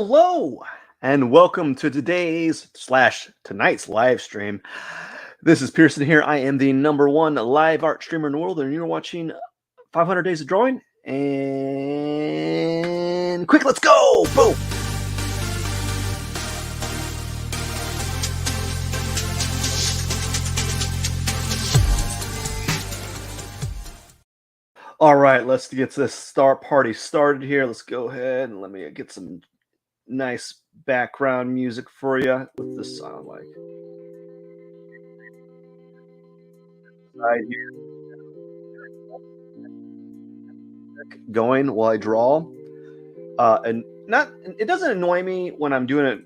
Hello and welcome to tonight's live stream. This is Pierson here. I am the #1 live art streamer in the world, and you're watching 500 Days of Drawing. And quick, let's go! Boom! All right, let's get this start party started here. Let's go ahead and let me get some nice background music for you. What's this sound like? Right here. Going while I draw. And not it doesn't annoy me when I'm doing it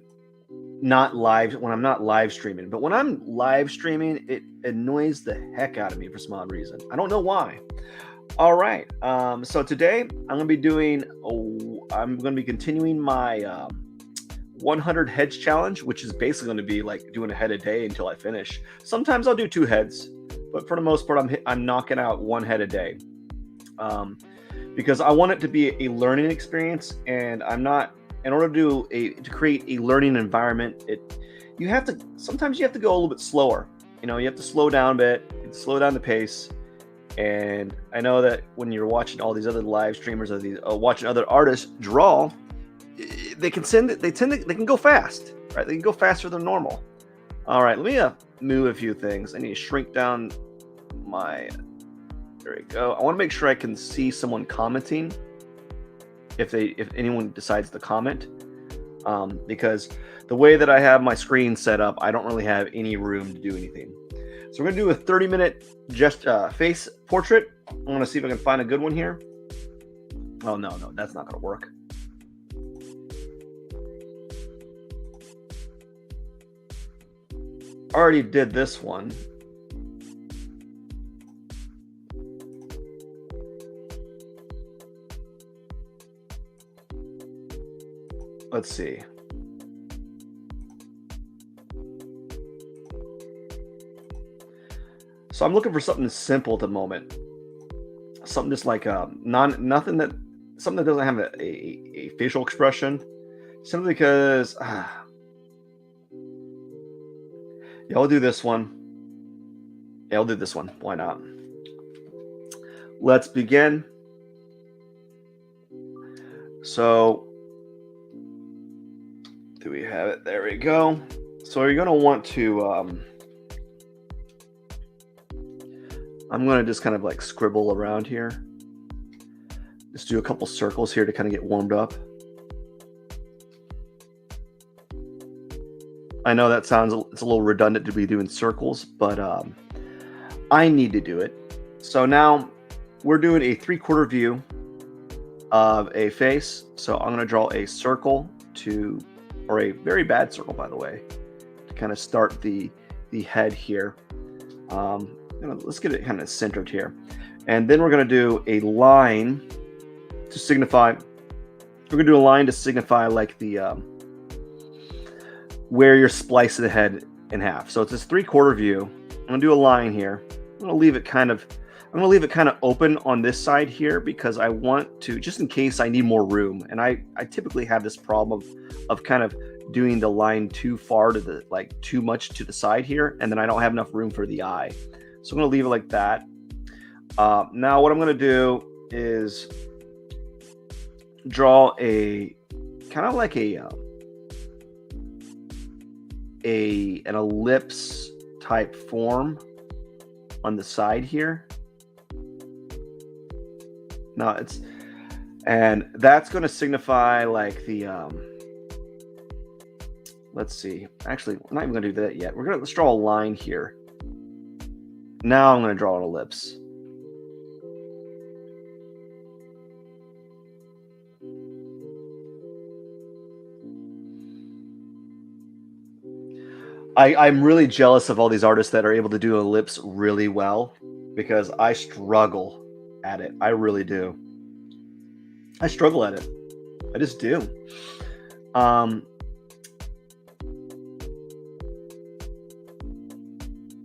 when I'm not live streaming, but when I'm live streaming, it annoys the heck out of me for some odd reason. I don't know why. All right. So today I'm going to be continuing my 100 heads challenge, which is basically going to be like doing a head a day until I finish. Sometimes I'll do 2 heads, but for the most part, I'm knocking out 1 head a day. Because I want it to be a learning experience, and in order to create a learning environment, sometimes you have to go a little bit slower. You have to slow down a bit, slow down the pace. And I know that when you're watching all these other live streamers or watching other artists draw, they can go fast, right? They can go faster than normal. All right, let me move a few things. I need to shrink down there we go. I want to make sure I can see someone commenting if anyone decides to comment, because the way that I have my screen set up, I don't really have any room to do anything. So we're going to do a 30-minute face portrait. I'm going to see if I can find a good one here. Oh, no, that's not going to work. Already did this one. Let's see. So I'm looking for something simple at the moment. Something just like something that doesn't have a facial expression. Simply because yeah, I'll do this one. Yeah, I'll do this one. Why not? Let's begin. So do we have it? There we go. So you're going to want to I'm going to just kind of like scribble around here. Just do a couple circles here to kind of get warmed up. I know that it's a little redundant to be doing circles, but I need to do it. So now we're doing a 3/4 view of a face. So I'm going to draw a circle or a very bad circle, by the way, to kind of start the head here. Let's get it kind of centered here. And then we're going to do a line to signify, like the, where you're splicing the head in half. So it's this 3/4 view. I'm going to do a line here. I'm going to leave it kind of open on this side here because I want to, just in case I need more room. And I typically have this problem of kind of doing the line too far too much to the side here. And then I don't have enough room for the eye. So I'm going to leave it like that. Now what I'm going to do is draw a kind of like an ellipse type form on the side here. And that's going to signify like the let's see. Actually, we're not even going to do that yet. Let's draw a line here. Now I'm going to draw an ellipse. I'm really jealous of all these artists that are able to do an ellipse really well, because I struggle at it. I really do. I struggle at it. I just do.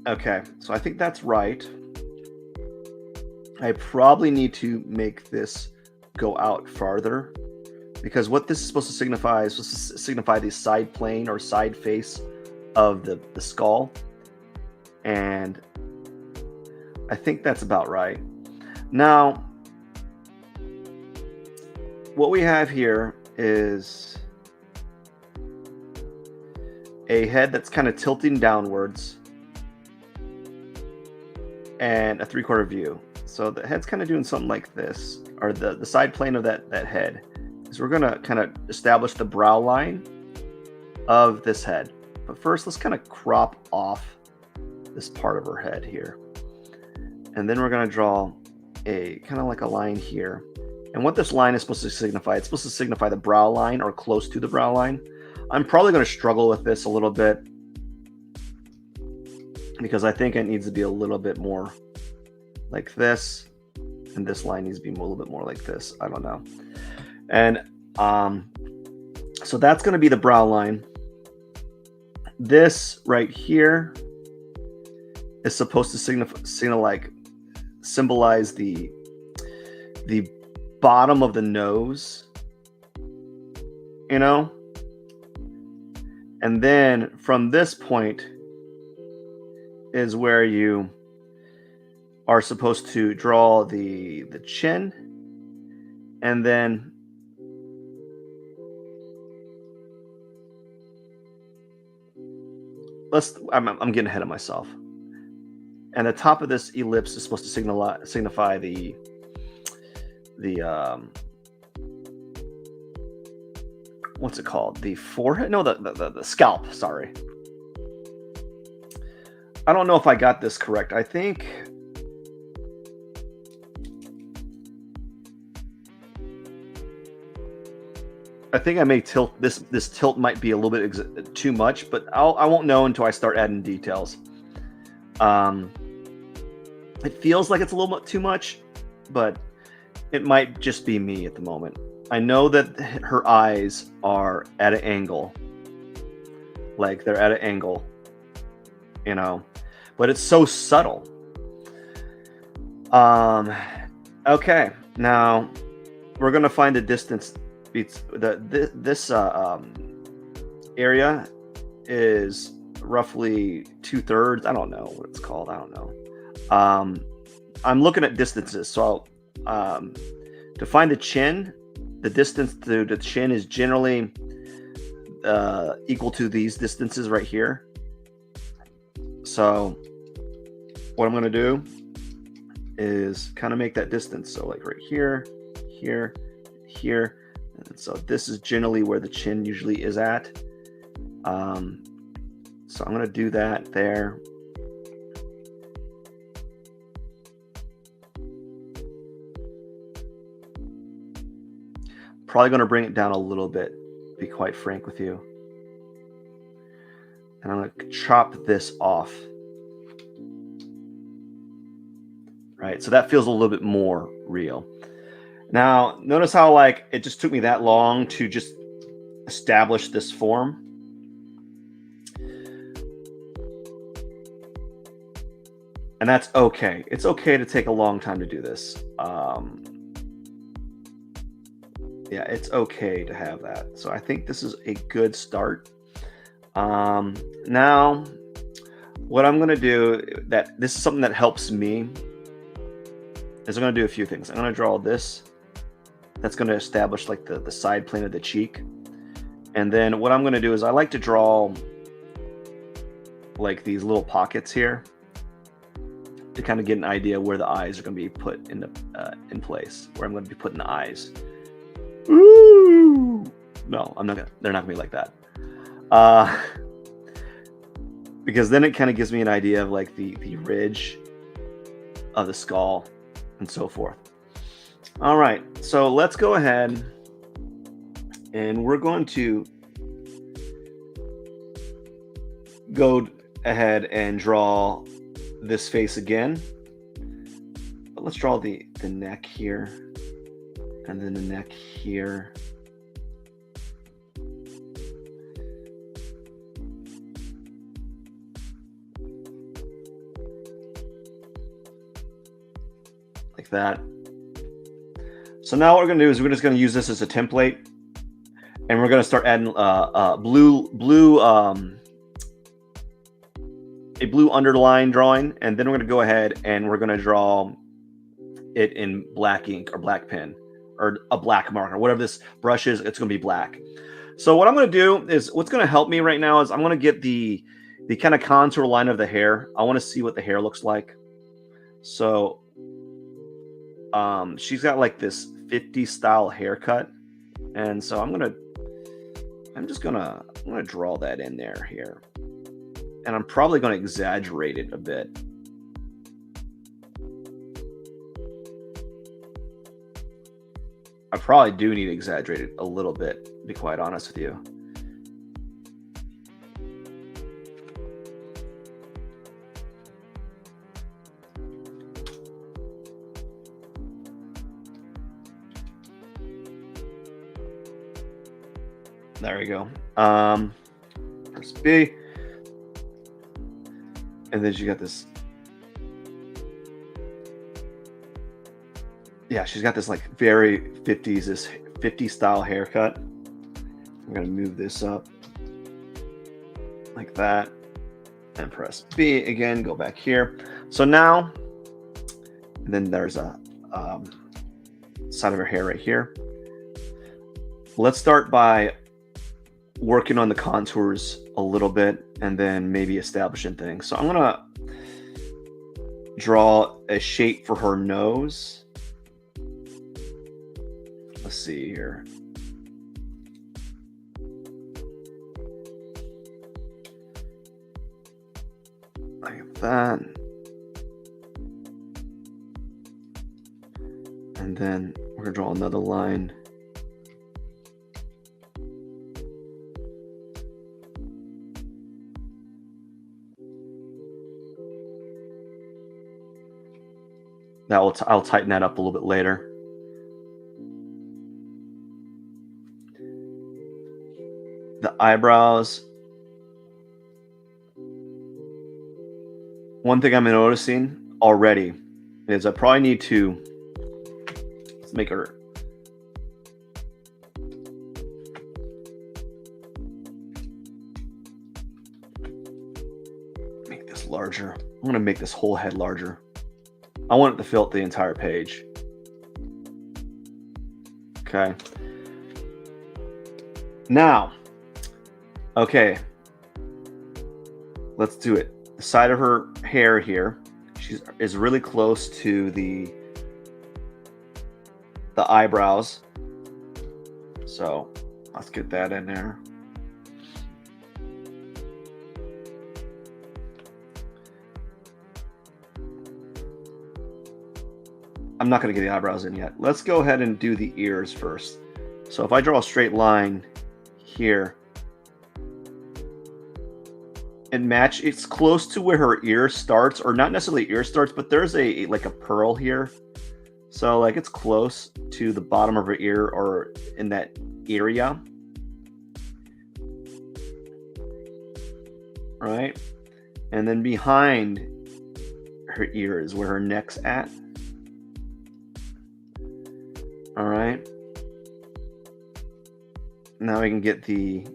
Okay, so I think that's right. I probably need to make this go out farther. because what this is supposed to signify is supposed to signify the side plane or side face of the skull. And I think that's about right. Now, what we have here is a head that's kind of tilting downwards and a 3/4 view. So the head's kind of doing something like this, or the side plane of that head. So we're going to kind of establish the brow line of this head. But first, let's kind of crop off this part of her head here. And then we're going to draw a kind of like a line here. And what this line is supposed to signify, it's supposed to signify the brow line or close to the brow line. I'm probably going to struggle with this a little bit because I think it needs to be a little bit more like this. And this line needs to be a little bit more like this. I don't know. And so that's going to be the brow line. This right here is supposed to symbolize the bottom of the nose, you know? And then from this point is where you are supposed to draw the chin, and then I'm getting ahead of myself. And the top of this ellipse is supposed to signify the what's it called? The forehead? No, the scalp. Sorry. I don't know if I got this correct. I think I may tilt this. This tilt might be a little bit too much, but I won't know until I start adding details. It feels like it's a little bit too much, but it might just be me at the moment. I know that her eyes are at an angle, like they're at an angle, you know, but it's so subtle. Okay, now we're gonna find the distance. This area is roughly 2/3. I don't know what it's called. I don't know. I'm looking at distances. So to find the chin, the distance to the chin is generally equal to these distances right here. So what I'm going to do is kind of make that distance. So like right here, here, here. And so this is generally where the chin usually is at. So I'm going to do that there. Probably going to bring it down a little bit, to be quite frank with you. And I'm going to chop this off. Right, so that feels a little bit more real. Now, notice how like it just took me that long to just establish this form. And that's okay. It's okay to take a long time to do this. Yeah, it's okay to have that. So I think this is a good start. Now, what I'm going to do, this is something that helps me, is I'm going to do a few things. I'm going to draw this. That's going to establish like the side plane of the cheek. And then what I'm going to do is I like to draw like these little pockets here to kind of get an idea where the eyes are going to be put in place, where I'm going to be putting the eyes. Ooh! No, I'm not gonna. They're not gonna be like that. Because then it kind of gives me an idea of like the ridge of the skull and so forth. All right, so let's go ahead and we're going to go ahead and draw this face again. But let's draw the neck here. And then the neck here. Like that. So now what we're going to do is we're just going to use this as a template. And we're going to start adding a blue underline drawing, and then we're going to go ahead and we're going to draw it in black ink or black pen or a black marker, whatever this brush is. It's going to be black. So what I'm going to do is, what's going to help me right now is I'm going to get the kind of contour line of the hair. I want to see what the hair looks like. So she's got like this 50s style haircut, and so I'm gonna draw that in there here, and I'm probably going to exaggerate it a bit. I probably do need to exaggerate it a little bit, to be quite honest with you. There we go. Press B. And then she got this. Yeah, she's got this like very 50s, this 50s style haircut. I'm going to move this up like that and press B again, go back here. So now, and then there's a side of her hair right here. Let's start by working on the contours a little bit and then maybe establishing things. So I'm going to draw a shape for her nose. Let's see here. Like that. And then we're going to draw another line. I'll tighten that up a little bit later. The eyebrows. One thing I'm noticing already is I probably need to make her make this larger. I'm going to make this whole head larger. I want it to fill up the entire page. Okay. Now, okay, let's do it. The side of her hair here, is really close to the eyebrows. So let's get that in there. I'm not going to get the eyebrows in yet. Let's go ahead and do the ears first. So if I draw a straight line here, and it's close to where her ear starts, or not necessarily ear starts, but there's like a pearl here. So like it's close to the bottom of her ear or in that area. Right? And then behind her ear is where her neck's at. All right. Now we can get the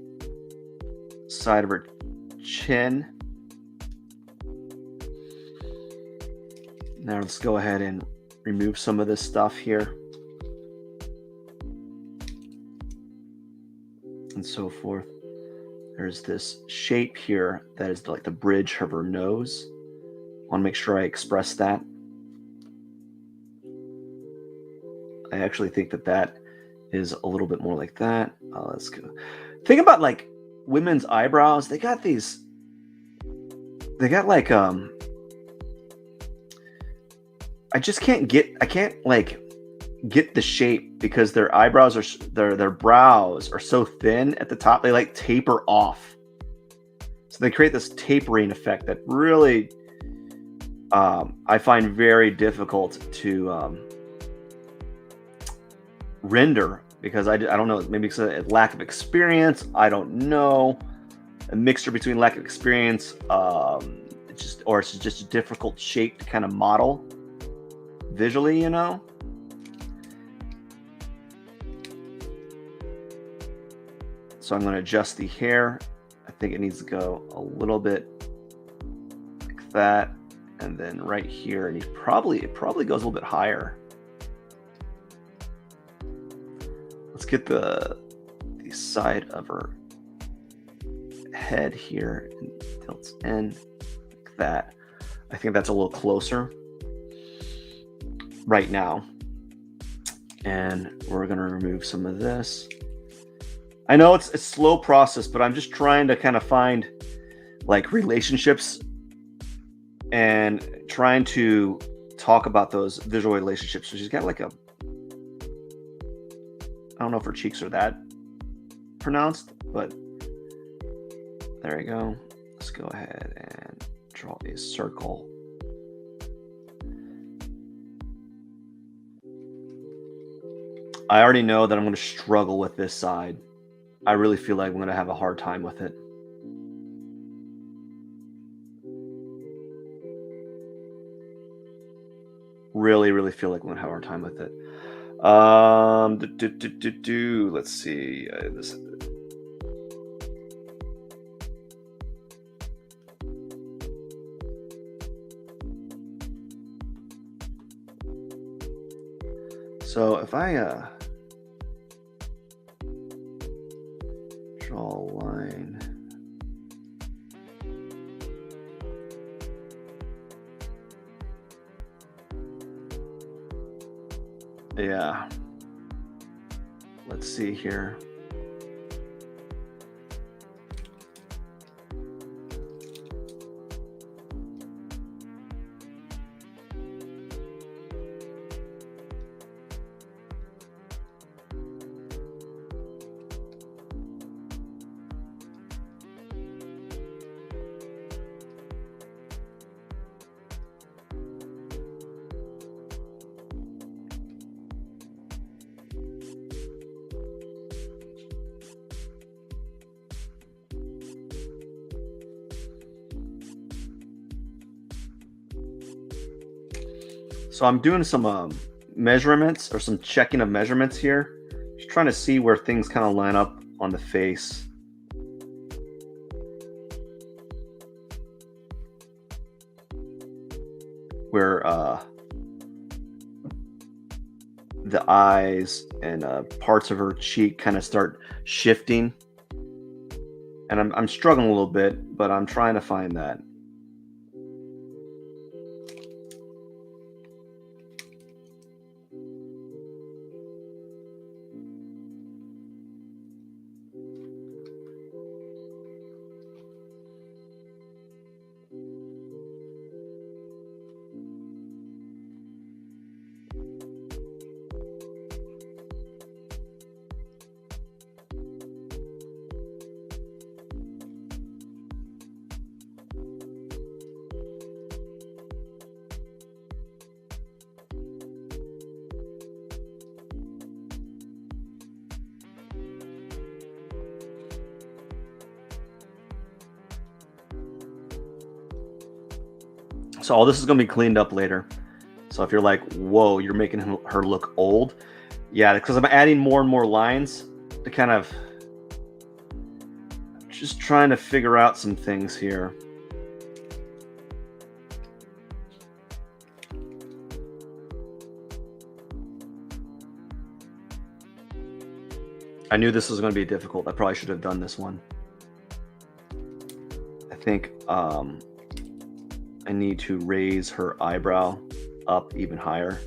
side of her chin. Now let's go ahead and remove some of this stuff here. And so forth. There's this shape here that is like the bridge of her nose. I want to make sure I express that. I actually think that is a little bit more like that. Let's go. Think about like women's eyebrows. They got like I can't get the shape because their eyebrows their brows are so thin at the top. They like taper off. So they create this tapering effect that really I find very difficult to render, because I don't know, maybe it's a lack of experience. I don't know, a mixture between lack of experience, it's just a difficult shape to kind of model visually, you know. So I'm going to adjust the hair. I think it needs to go a little bit like that. And then right here, and it probably goes a little bit higher. Let's get the side of her head here and tilts in like that. I think that's a little closer right now. And we're going to remove some of this. I know it's a slow process, but I'm just trying to kind of find like relationships and trying to talk about those visual relationships. So she's got like a, I don't know if her cheeks are that pronounced, but there you go. Let's go ahead and draw a circle. I already know that I'm going to struggle with this side. I really feel like I'm going to have a hard time with it. Really feel like I'm going to have a hard time with it. Let's see. So if I draw a line, yeah. Let's see here. So I'm doing some measurements or some checking of measurements here. Just trying to see where things kind of line up on the face. Where the eyes and parts of her cheek kind of start shifting. And I'm struggling a little bit, but I'm trying to find that. So all this is going to be cleaned up later. So if you're like, whoa, you're making her look old. Yeah, because I'm adding more and more lines to kind of just trying to figure out some things here. I knew this was going to be difficult. I probably should have done this one. I think I need to raise her eyebrow up even higher.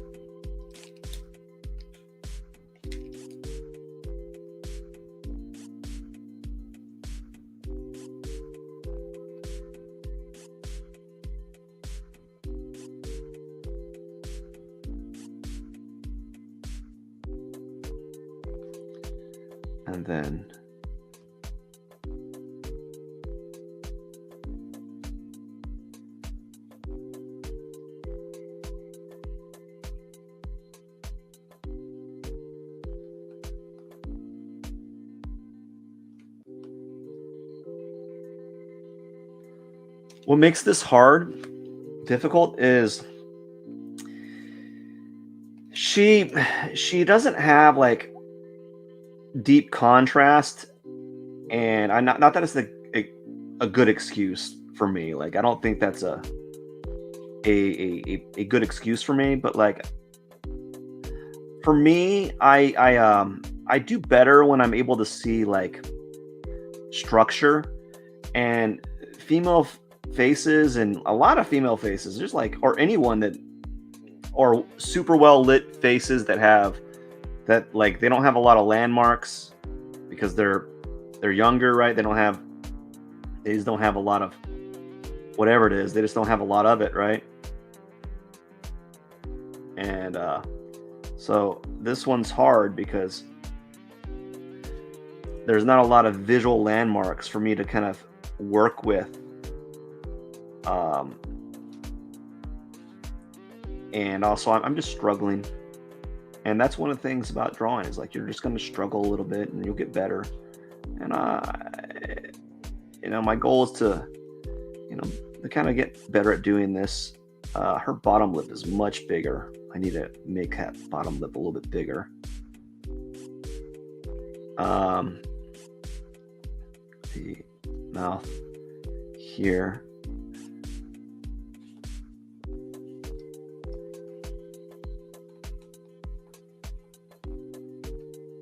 And then what makes this difficult is she doesn't have like deep contrast And I not that it's a good excuse for me. Like I don't think that's a good excuse for me, but like for me, I do better when I'm able to see like structure and female faces, and a lot of female faces, just like, or anyone that, or super well lit faces that have that, like they don't have a lot of landmarks because they're younger, right? They just don't have a lot of whatever it is. They just don't have a lot of it, right? And so this one's hard because there's not a lot of visual landmarks for me to kind of work with. And also I'm just struggling. And that's one of the things about drawing is like, you're just going to struggle a little bit and you'll get better. And, my goal is to kind of get better at doing this. Her bottom lip is much bigger. I need to make that bottom lip a little bit bigger. The mouth here.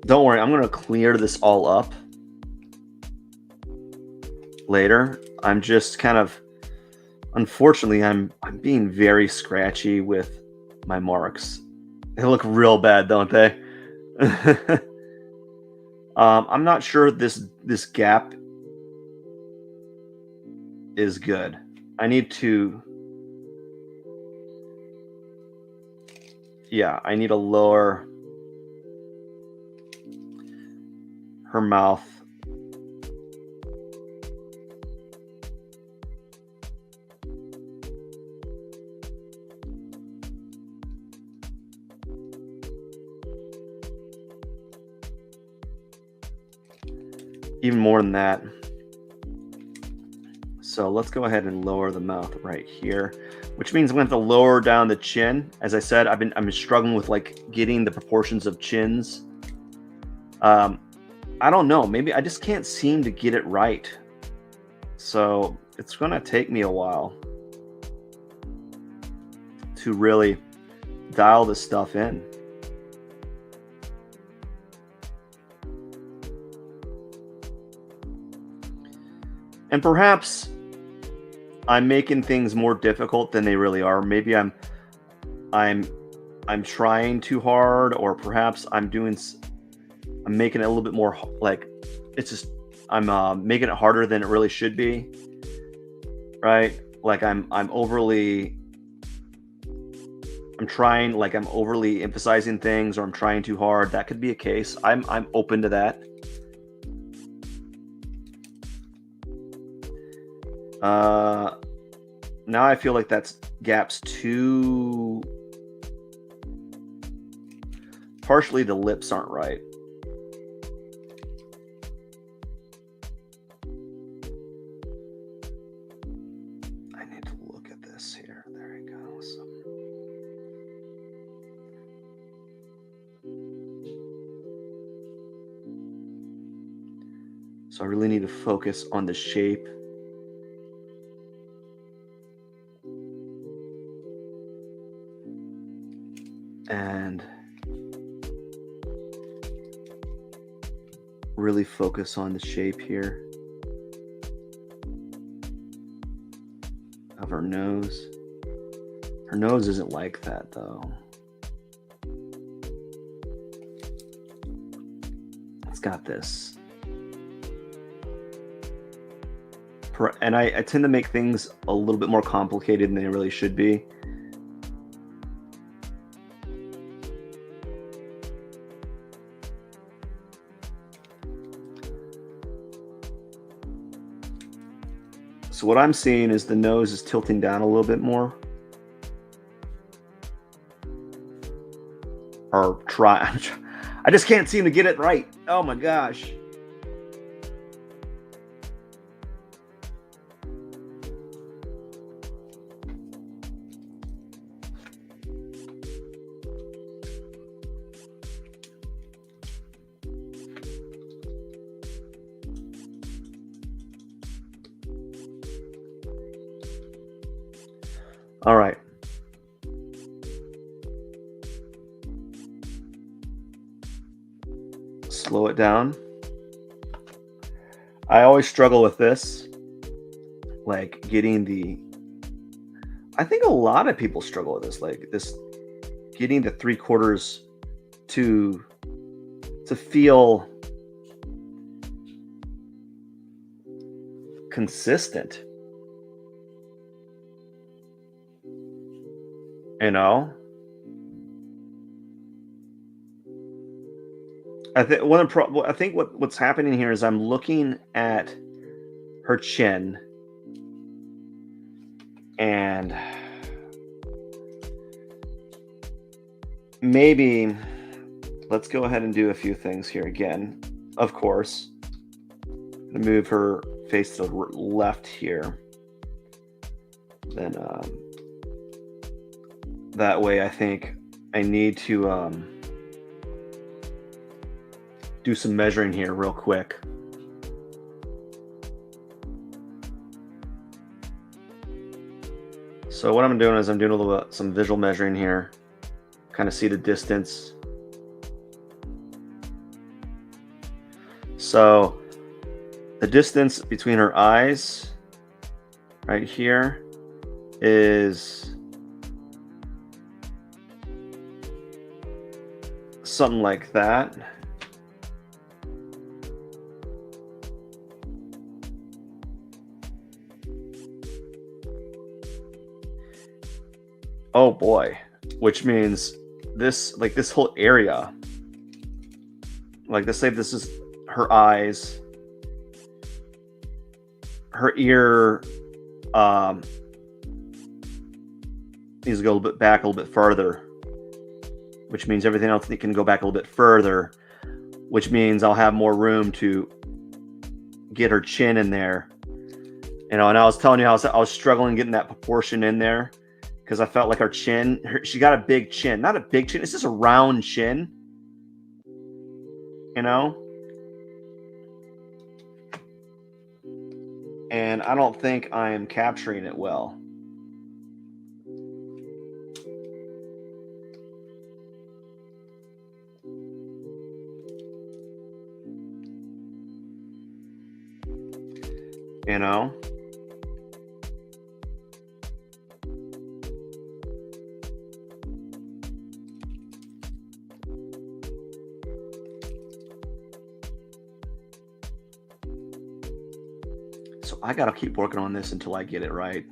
Don't worry, I'm going to clear this all up later. I'm just kind of, unfortunately, I'm being very scratchy with my marks. They look real bad, don't they? I'm not sure this gap is good. I need to, I need to lower her mouth. Even more than that. So let's go ahead and lower the mouth right here, which means I'm going to have to lower down the chin. As I said, I've been struggling with like getting the proportions of chins. I don't know. Maybe I just can't seem to get it right. So it's going to take me a while to really dial this stuff in. And perhaps I'm making things more difficult than they really are. Maybe I'm trying too hard, or perhaps I'm making it a little bit more like it's just I'm making it harder than it really should be, right? Like I'm overly emphasizing things, or I'm trying too hard. That could be a case. I'm open to that. Now I feel like that's gaps too. Partially the lips aren't right. I need to look at this here. There it goes. So I really need to focus on the shape. And really focus on the shape here of her nose. Her nose isn't like that though. It's got this. And I tend to make things a little bit more complicated than they really should be. So what I'm seeing is the nose is tilting down a little bit more. Or I just can't seem to get it right. Oh my gosh. All right. Slow it down. I always struggle with this, like getting the. I think a lot of people struggle with this, like this, getting the 3/4 to feel consistent. You know, I think what's happening here is I'm looking at her chin, and maybe let's go ahead and do a few things here again. Of course, move her face to the left here. Then that way, I think I need to do some measuring here real quick. So what I'm doing is I'm doing a little bit some visual measuring here. Kind of see the distance. So the distance between her eyes right here is something like that. Oh boy, which means this, like this whole area, like let's say this is her eyes, her ear needs to go a little bit back, a little bit further, which means everything else can go back a little bit further, which means I'll have more room to get her chin in there. You know, and I was telling you I was struggling getting that proportion in there because I felt like her chin, she got a big chin. Not a big chin, it's just a round chin, you know? And I don't think I am capturing it well. You know? So I gotta keep working on this until I get it right.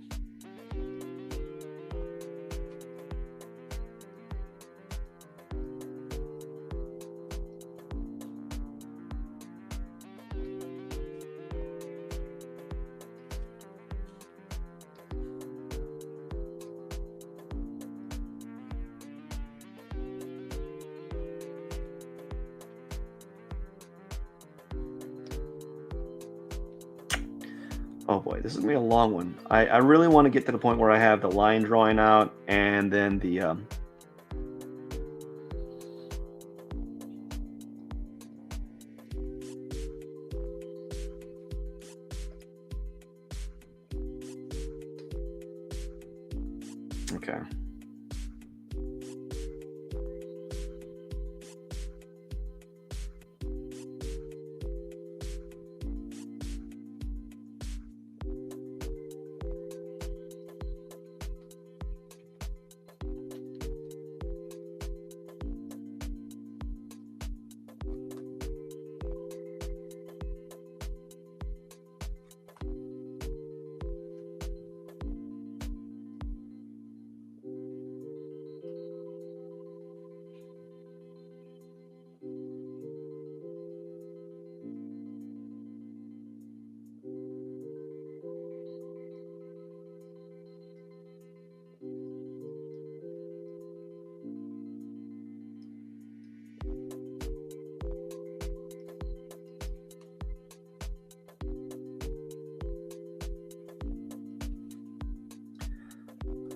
Oh boy, this is gonna be a long one. I really want to get to the point where I have the line drawing out and then the okay.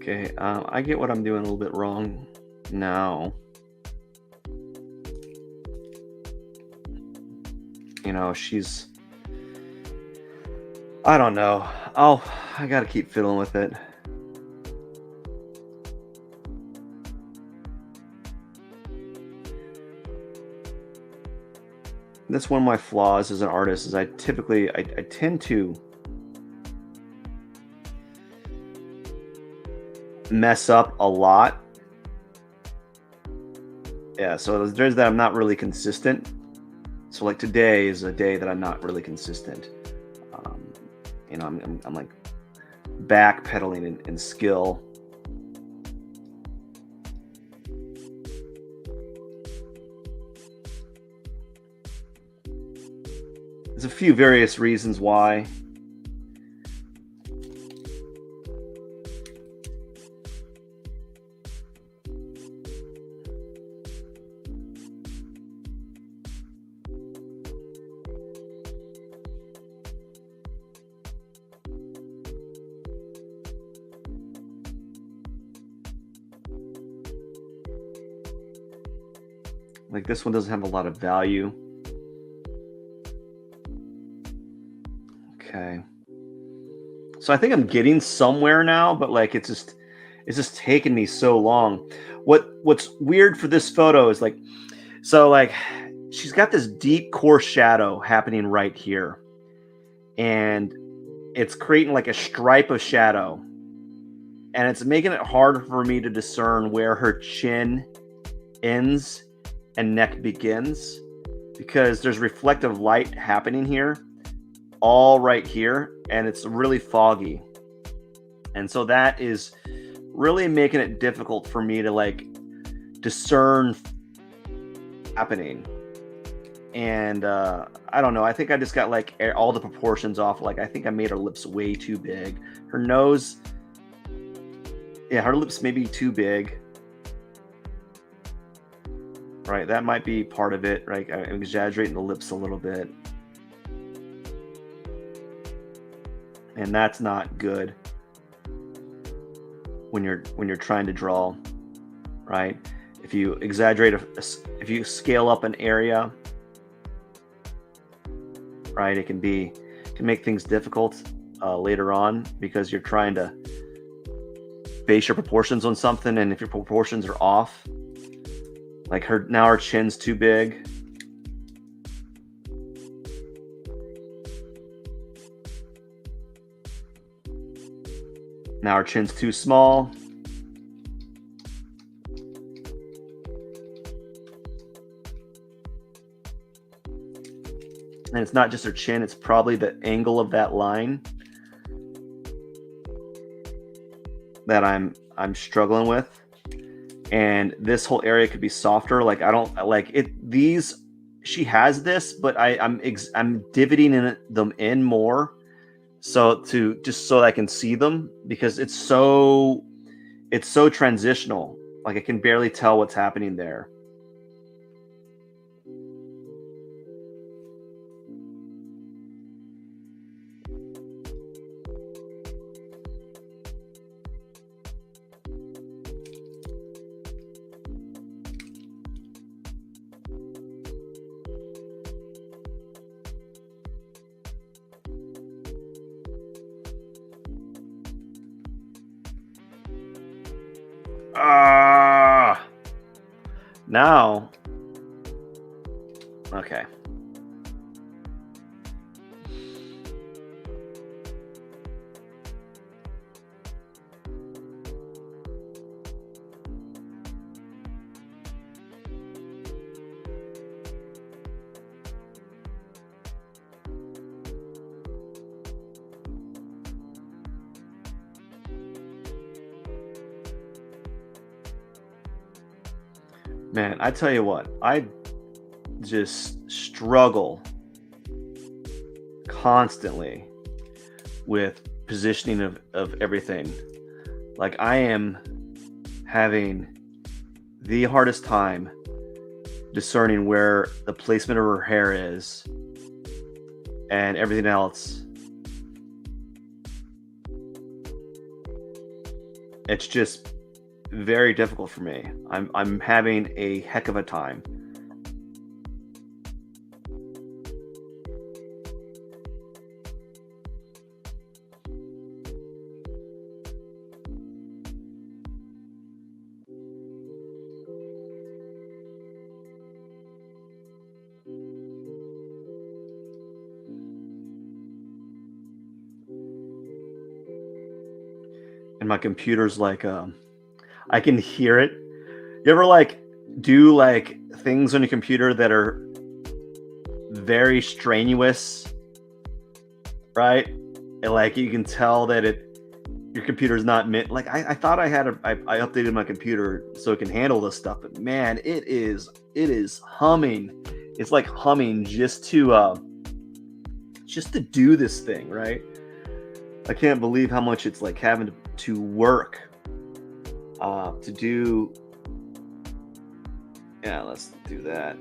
Okay, I get what I'm doing a little bit wrong now. You know, she's, I don't know. I gotta keep fiddling with it. That's one of my flaws as an artist is I tend to mess up a lot. Yeah, so there's that I'm not really consistent. So like today is a day that I'm not really consistent. Um, I'm like backpedaling in skill. There's a few various reasons why. Like this one doesn't have a lot of value. Okay. So I think I'm getting somewhere now, but like it's just taking me so long. What's weird for this photo is like so like she's got this deep core shadow happening right here. And it's creating like a stripe of shadow. And it's making it hard for me to discern where her chin ends and neck begins because there's reflective light happening here, all right here, and it's really foggy. And so that is really making it difficult for me to like discern happening. And I don't know. I think I just got like all the proportions off. Like I think I made her lips way too big. Her nose, yeah, her lips may be too big. Right, that might be part of it. Right, I'm exaggerating the lips a little bit, and that's not good when you're trying to draw. Right, if you exaggerate, if you scale up an area, right, it can make things difficult later on because you're trying to base your proportions on something, and if your proportions are off, like her chin's too big. Now her chin's too small. And it's not just her chin, it's probably the angle of that line that I'm struggling with. And this whole area could be softer. Like I don't like it. She has this, but I'm divoting them in more, so so I can see them because it's so transitional. Like I can barely tell what's happening there. Now, okay. Man, I tell you what, I just struggle constantly with positioning of everything. Like I am having the hardest time discerning where the placement of her hair is and everything else. It's just very difficult for me. I'm having a heck of a time. my computer's like I can hear it. You ever like do like things on your computer that are very strenuous, right? And like you can tell that your computer's not meant, like I thought I updated my computer so it can handle this stuff, but man, it is humming. It's like humming just to do this thing, right? I can't believe how much it's like having to work to do. Yeah, let's do that.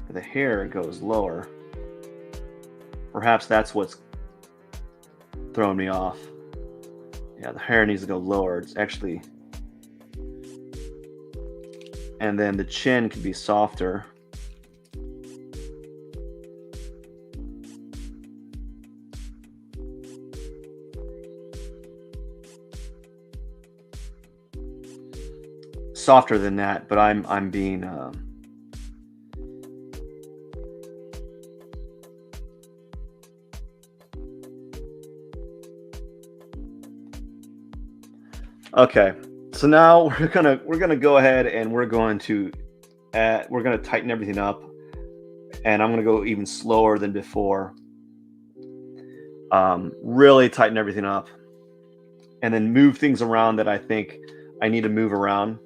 The hair goes lower. Perhaps that's what's throwing me off. Yeah, the hair needs to go lower. It's actually, and then the chin can be softer. Softer than that, but I'm being okay. So now we're gonna go ahead and we're gonna tighten everything up, and I'm gonna go even slower than before. Really tighten everything up, and then move things around that I think I need to move around.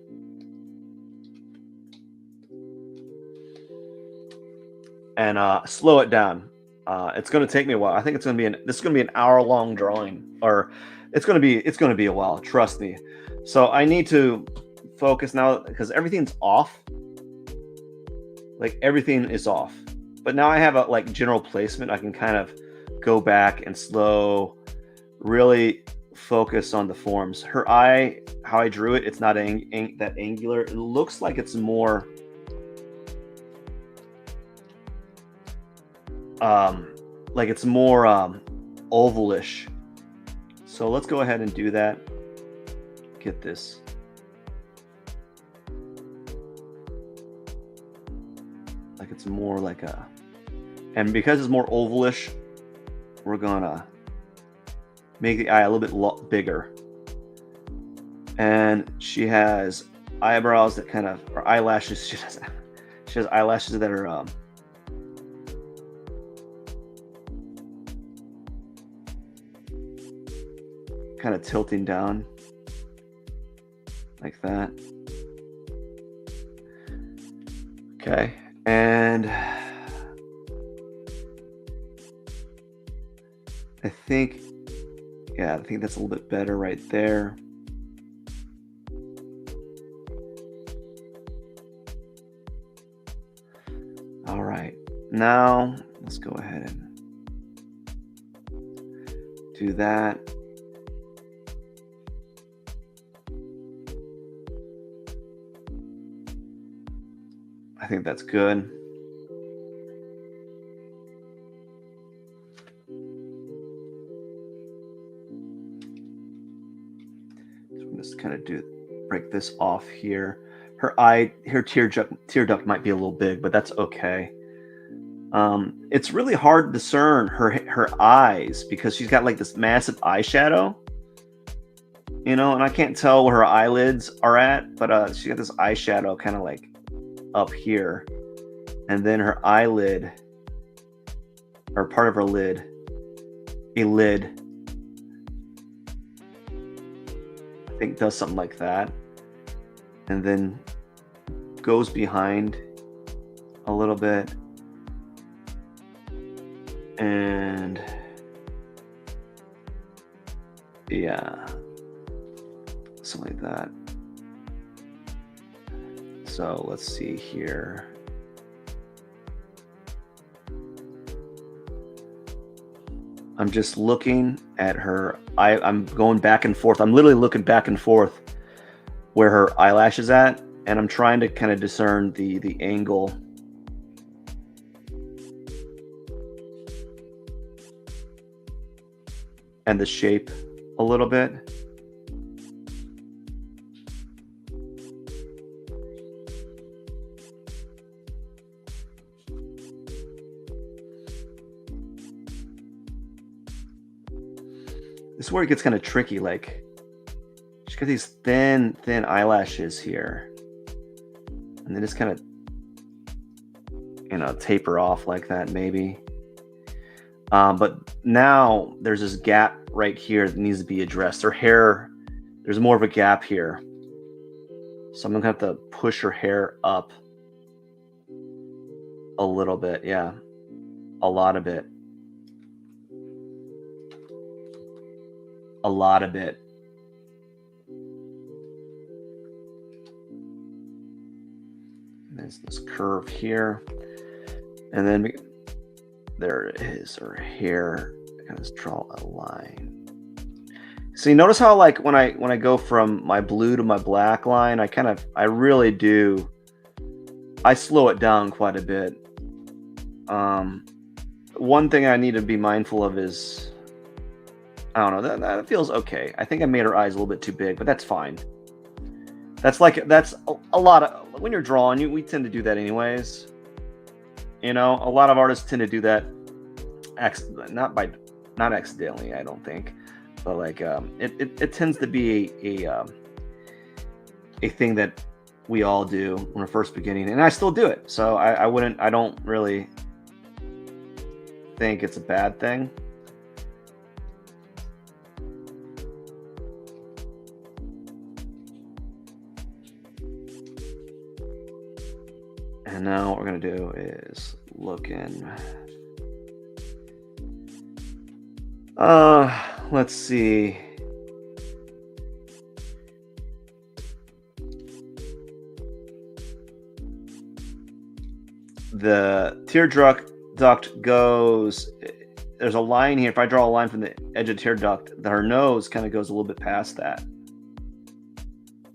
And slow it down. It's going to take me a while. I think this is going to be an hour-long drawing, or it's going to be a while. Trust me. So I need to focus now because everything's off. Like everything is off. But now I have a like general placement. I can kind of go back and really focus on the forms. Her eye, how I drew it, it's not that angular. It looks like it's more ovalish. So let's go ahead and do that. Get this. Like it's more like and because it's more ovalish, we're gonna make the eye a little bit bigger. And she has eyebrows that kind of, or eyelashes. She has eyelashes that are kind of tilting down like that. Okay, and I think that's a little bit better right there. All right, now let's go ahead and do that. I think that's good. So I'm just kind of break this off here. Her tear duct might be a little big, but that's okay. It's really hard to discern her eyes because she's got like this massive eyeshadow, and I can't tell where her eyelids are at, but she got this eyeshadow kind of like up here, and then her eyelid, or part of her lid, I think does something like that, and then goes behind a little bit, and yeah, something like that. So let's see here. I'm just looking at her. I'm going back and forth. I'm literally looking back and forth where her eyelash is at, and I'm trying to kind of discern the angle. and the shape a little bit. This is where it gets kind of tricky. Like, just got these thin eyelashes here, and they just kind of, you know, taper off like that, maybe. But now there's this gap right here that needs to be addressed. Her hair, there's more of a gap here, so I'm gonna have to push her hair up a little bit. Yeah, a lot of it. A lot of it. There's this curve here, and then there it is, her hair. I kind of draw a line. So you notice how, like, when I go from my blue to my black line, I really do. I slow it down quite a bit. One thing I need to be mindful of is, I don't know, that feels okay. I think I made her eyes a little bit too big, but that's fine. That's a lot of, when you're drawing, we tend to do that anyways. You know, a lot of artists tend to do that, not accidentally, I don't think, but like it tends to be a thing that we all do when we're first beginning, and I still do it. So I don't really think it's a bad thing. And now what we're going to do is look in. Let's see. The tear duct goes, there's a line here. If I draw a line from the edge of tear duct, her nose kind of goes a little bit past that.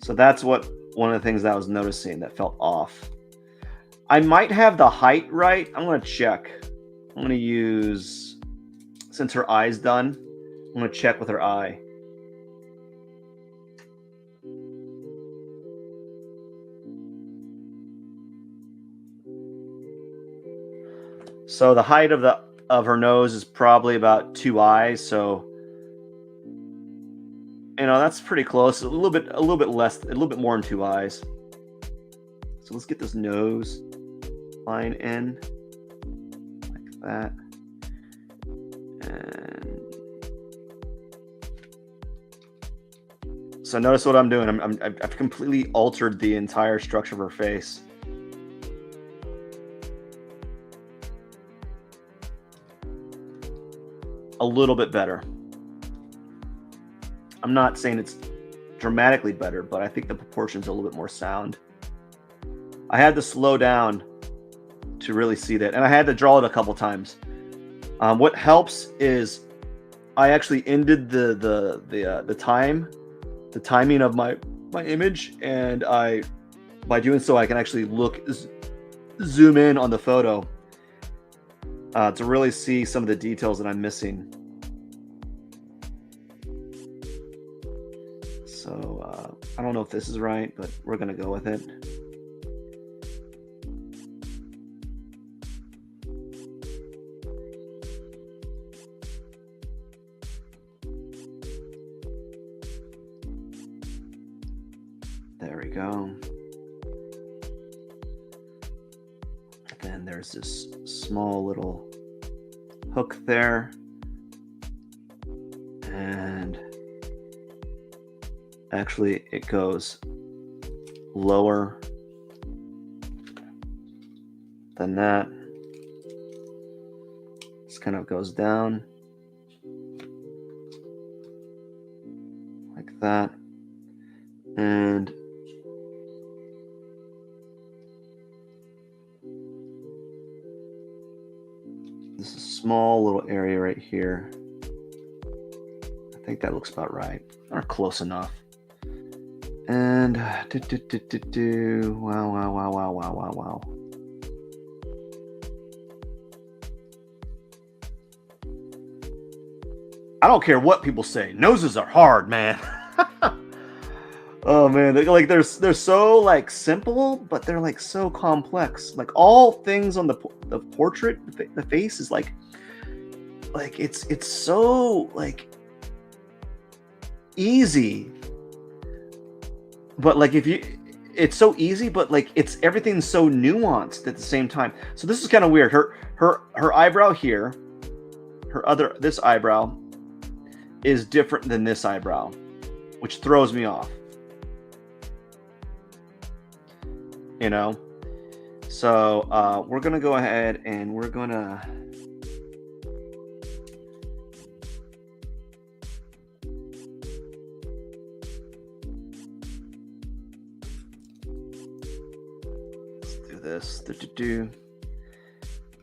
So that's one of the things that I was noticing that felt off. I might have the height right. I'm going to check. I'm going to use, since her eye's done, I'm going to check with her eye. So the height of her nose is probably about 2 eyes. So, you know, that's pretty close. A little bit less, a little bit more than 2 eyes. So let's get this nose line in like that. And so notice what I'm doing. I've completely altered the entire structure of her face. A little bit better. I'm not saying it's dramatically better, but I think the proportions are a little bit more sound. I had to slow down to really see that, and I had to draw it a couple times. What helps is I actually ended the timing of my image, and by doing so I can actually zoom in on the photo to really see some of the details that I'm missing. So I don't know if this is right, but we're gonna go with it. There we go. Then there's this small little hook there. And actually it goes lower than that. This kind of goes down like that. And this is a small little area right here. I think that looks about right, or close enough. And wow. I don't care what people say. Noses are hard, man. Oh man, they're so like simple, but they're like so complex. Like all things on the portrait, the face is like it's so like easy. But like it's so easy, but like it's everything's so nuanced at the same time. So this is kind of weird. Her eyebrow here, this eyebrow is different than this eyebrow, which throws me off. You know? So we're gonna go ahead and we're gonna this.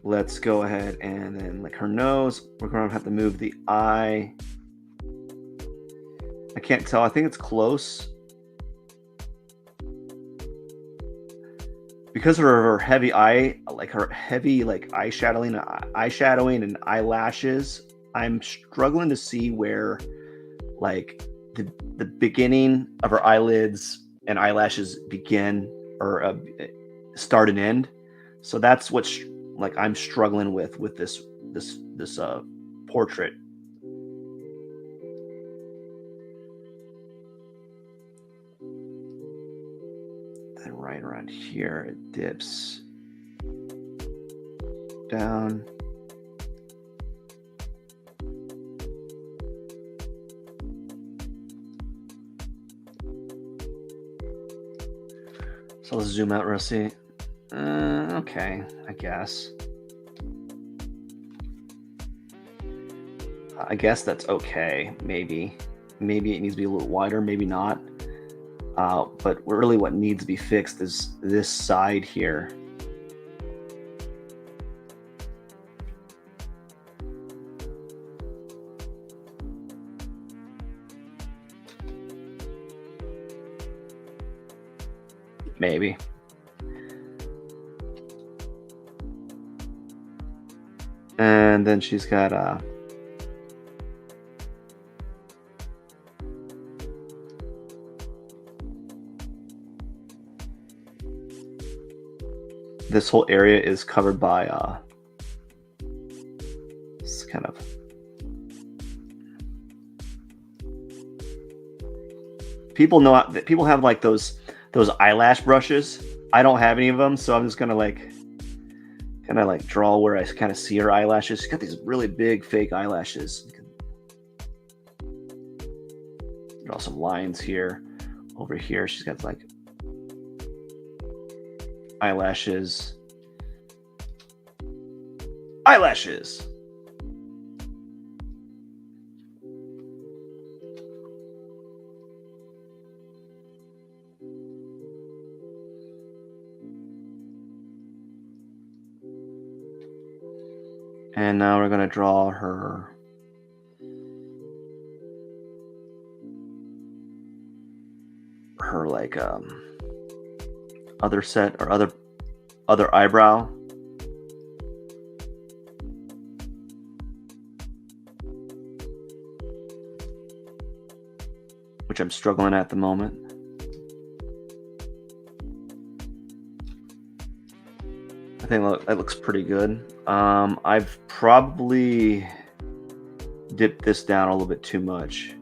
Let's go ahead and then like her nose, we're going to have to move the eye. I can't tell. I think it's close. Because of her heavy eye, like her heavy like eyeshadowing and eyelashes, I'm struggling to see where like the beginning of her eyelids and eyelashes begin or start and end. So that's what's like I'm struggling with this portrait. And right around here it dips down. So let's zoom out real see. Okay, I guess. I guess that's okay. Maybe it needs to be a little wider, maybe not. But really what needs to be fixed is this side here. Maybe. And then she's got this whole area is covered by this kind of people have like those eyelash brushes. I don't have any of them, so I'm just gonna like kind of like draw where I kind of see her eyelashes. She's got these really big fake eyelashes. Draw some lines here. Over here, she's got like eyelashes. Eyelashes. And now we're going to draw her like other set or other eyebrow. Which I'm struggling at the moment. I think that looks pretty good. I've probably dipped this down a little bit too much.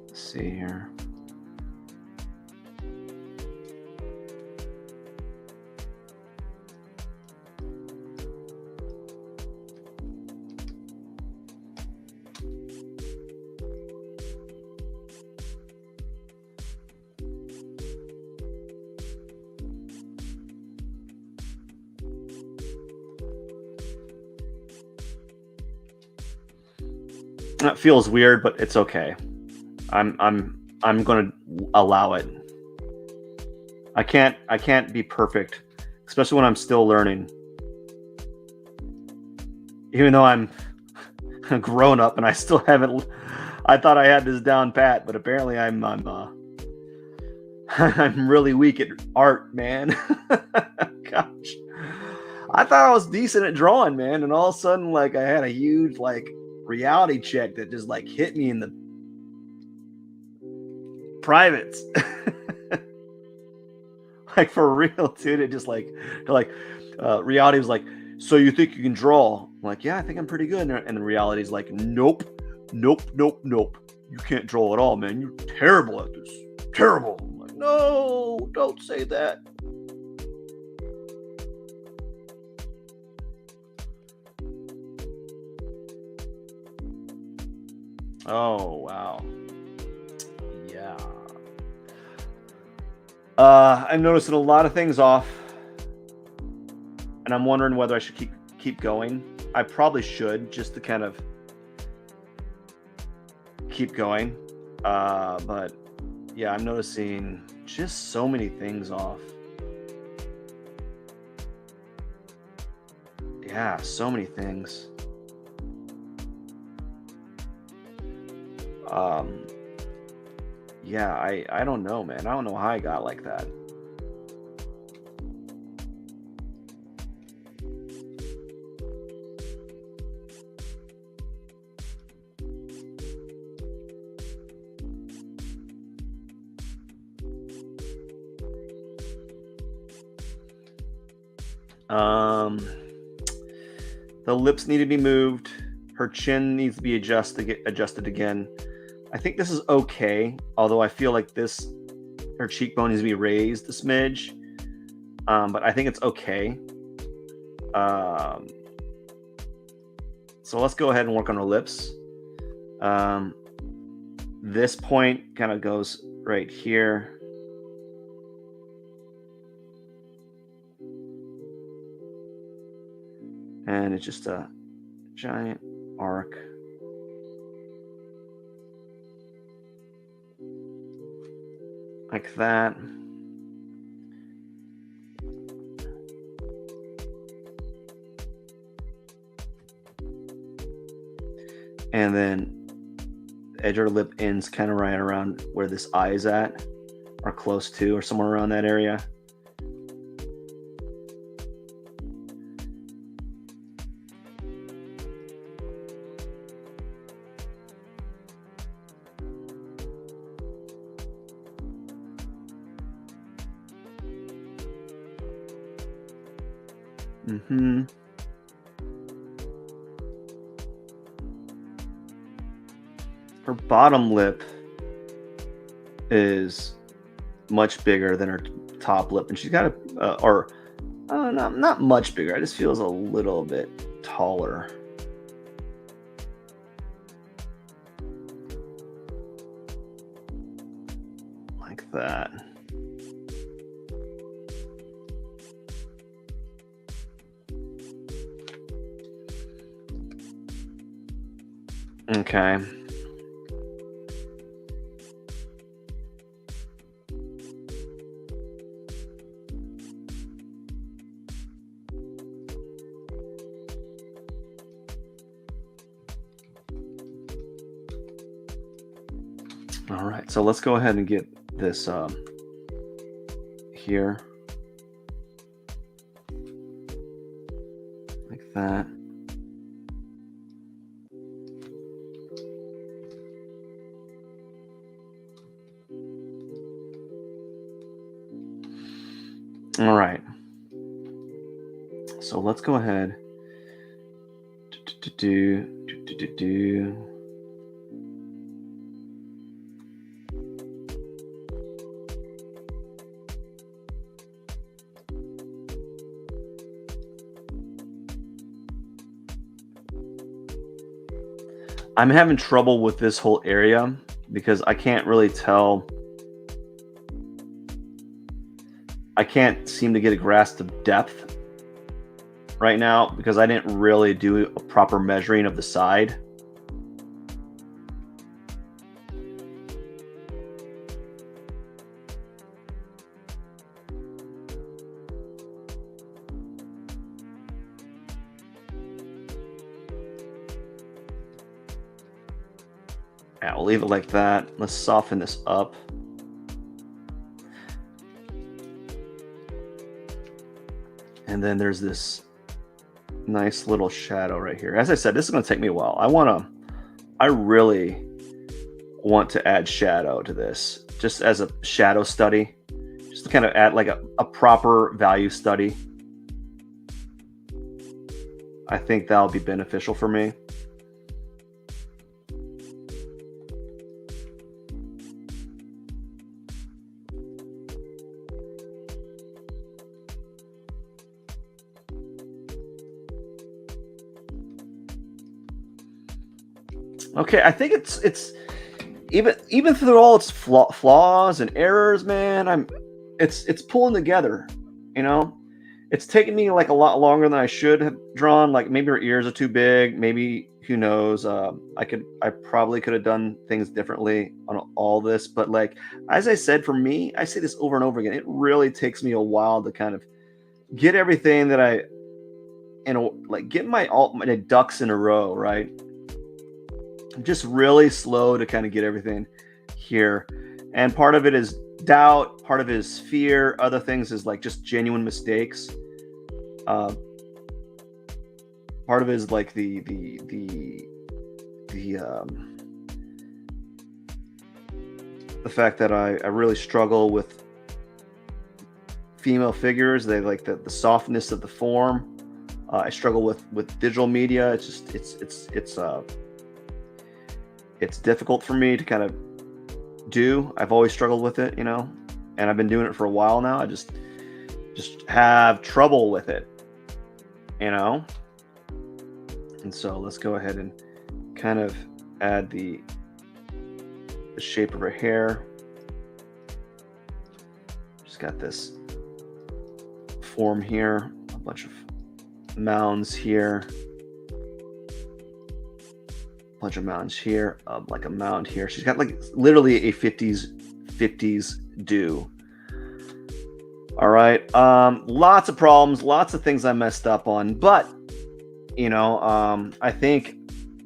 Let's see here. That feels weird, but it's okay. I'm going to allow it. I can't be perfect, especially when I'm still learning. even though I'm a grown up and I still haven't. I thought I had this down pat, but apparently I'm I'm really weak at art, man. Gosh, I thought I was decent at drawing, man, and all of a sudden, like, I had a huge like reality check that just like hit me in the privates. Like, for real, dude. It just like, reality was like, so you think you can draw? I'm like, yeah, I think I'm pretty good. And the reality is like, nope, nope, nope, nope. You can't draw at all, man. You're terrible at this. Terrible. I'm like, no, don't say that. Oh, wow. Yeah. I'm noticing a lot of things off, and I'm wondering whether I should keep going. I probably should, just to kind of keep going. But yeah, I'm noticing just so many things off. Yeah, so many things. Yeah, I don't know, man. I don't know how I got like that. The lips need to be moved. Her chin needs to be adjusted again. I think this is okay, although I feel like her cheekbone needs to be raised a smidge. But I think it's okay. So let's go ahead and work on her lips. This point kind of goes right here. And it's just a giant arc. Like that. And then the edge of her lip ends kind of right around where this eye is at, or close to, or somewhere around that area. Mm-hmm. Her bottom lip is much bigger than her top lip, and she's got not much bigger. It just feels a little bit taller. Like that. Okay. All right, so let's go ahead and get this here. Like that. All right. So let's go ahead. I'm having trouble with this whole area because I can't really tell. I can't seem to get a grasp of depth right now because I didn't really do a proper measuring of the side. Yeah, we'll leave it like that. Let's soften this up. And then there's this nice little shadow right here. As I said, this is going to take me a while. I really want to add shadow to this, just as a shadow study, just to kind of add like a proper value study. I think that'll be beneficial for me. Okay, I think it's even through all its flaws and errors, man, it's pulling together, you know. It's taken me like a lot longer than I should have drawn. Like maybe her ears are too big. Maybe who knows? I probably could have done things differently on all this. But like as I said, for me, I say this over and over again. It really takes me a while to kind of get everything that like get my ducks in a row, right? I'm just really slow to kind of get everything here, and part of it is doubt, part of it is fear, other things is like just genuine mistakes. Part of it is like the fact that I really struggle with female figures. They like the softness of the form. I struggle with digital media. It's just it's difficult for me to kind of do. I've always struggled with it, you know, and I've been doing it for a while now. I just have trouble with it, you know. And so let's go ahead and kind of add the shape of her hair. Just got this form here, a bunch of mounds here, bunch of mounds here, like a mound here. She's got like literally a 50s do. All right, lots of problems, lots of things I messed up on, but you know, I think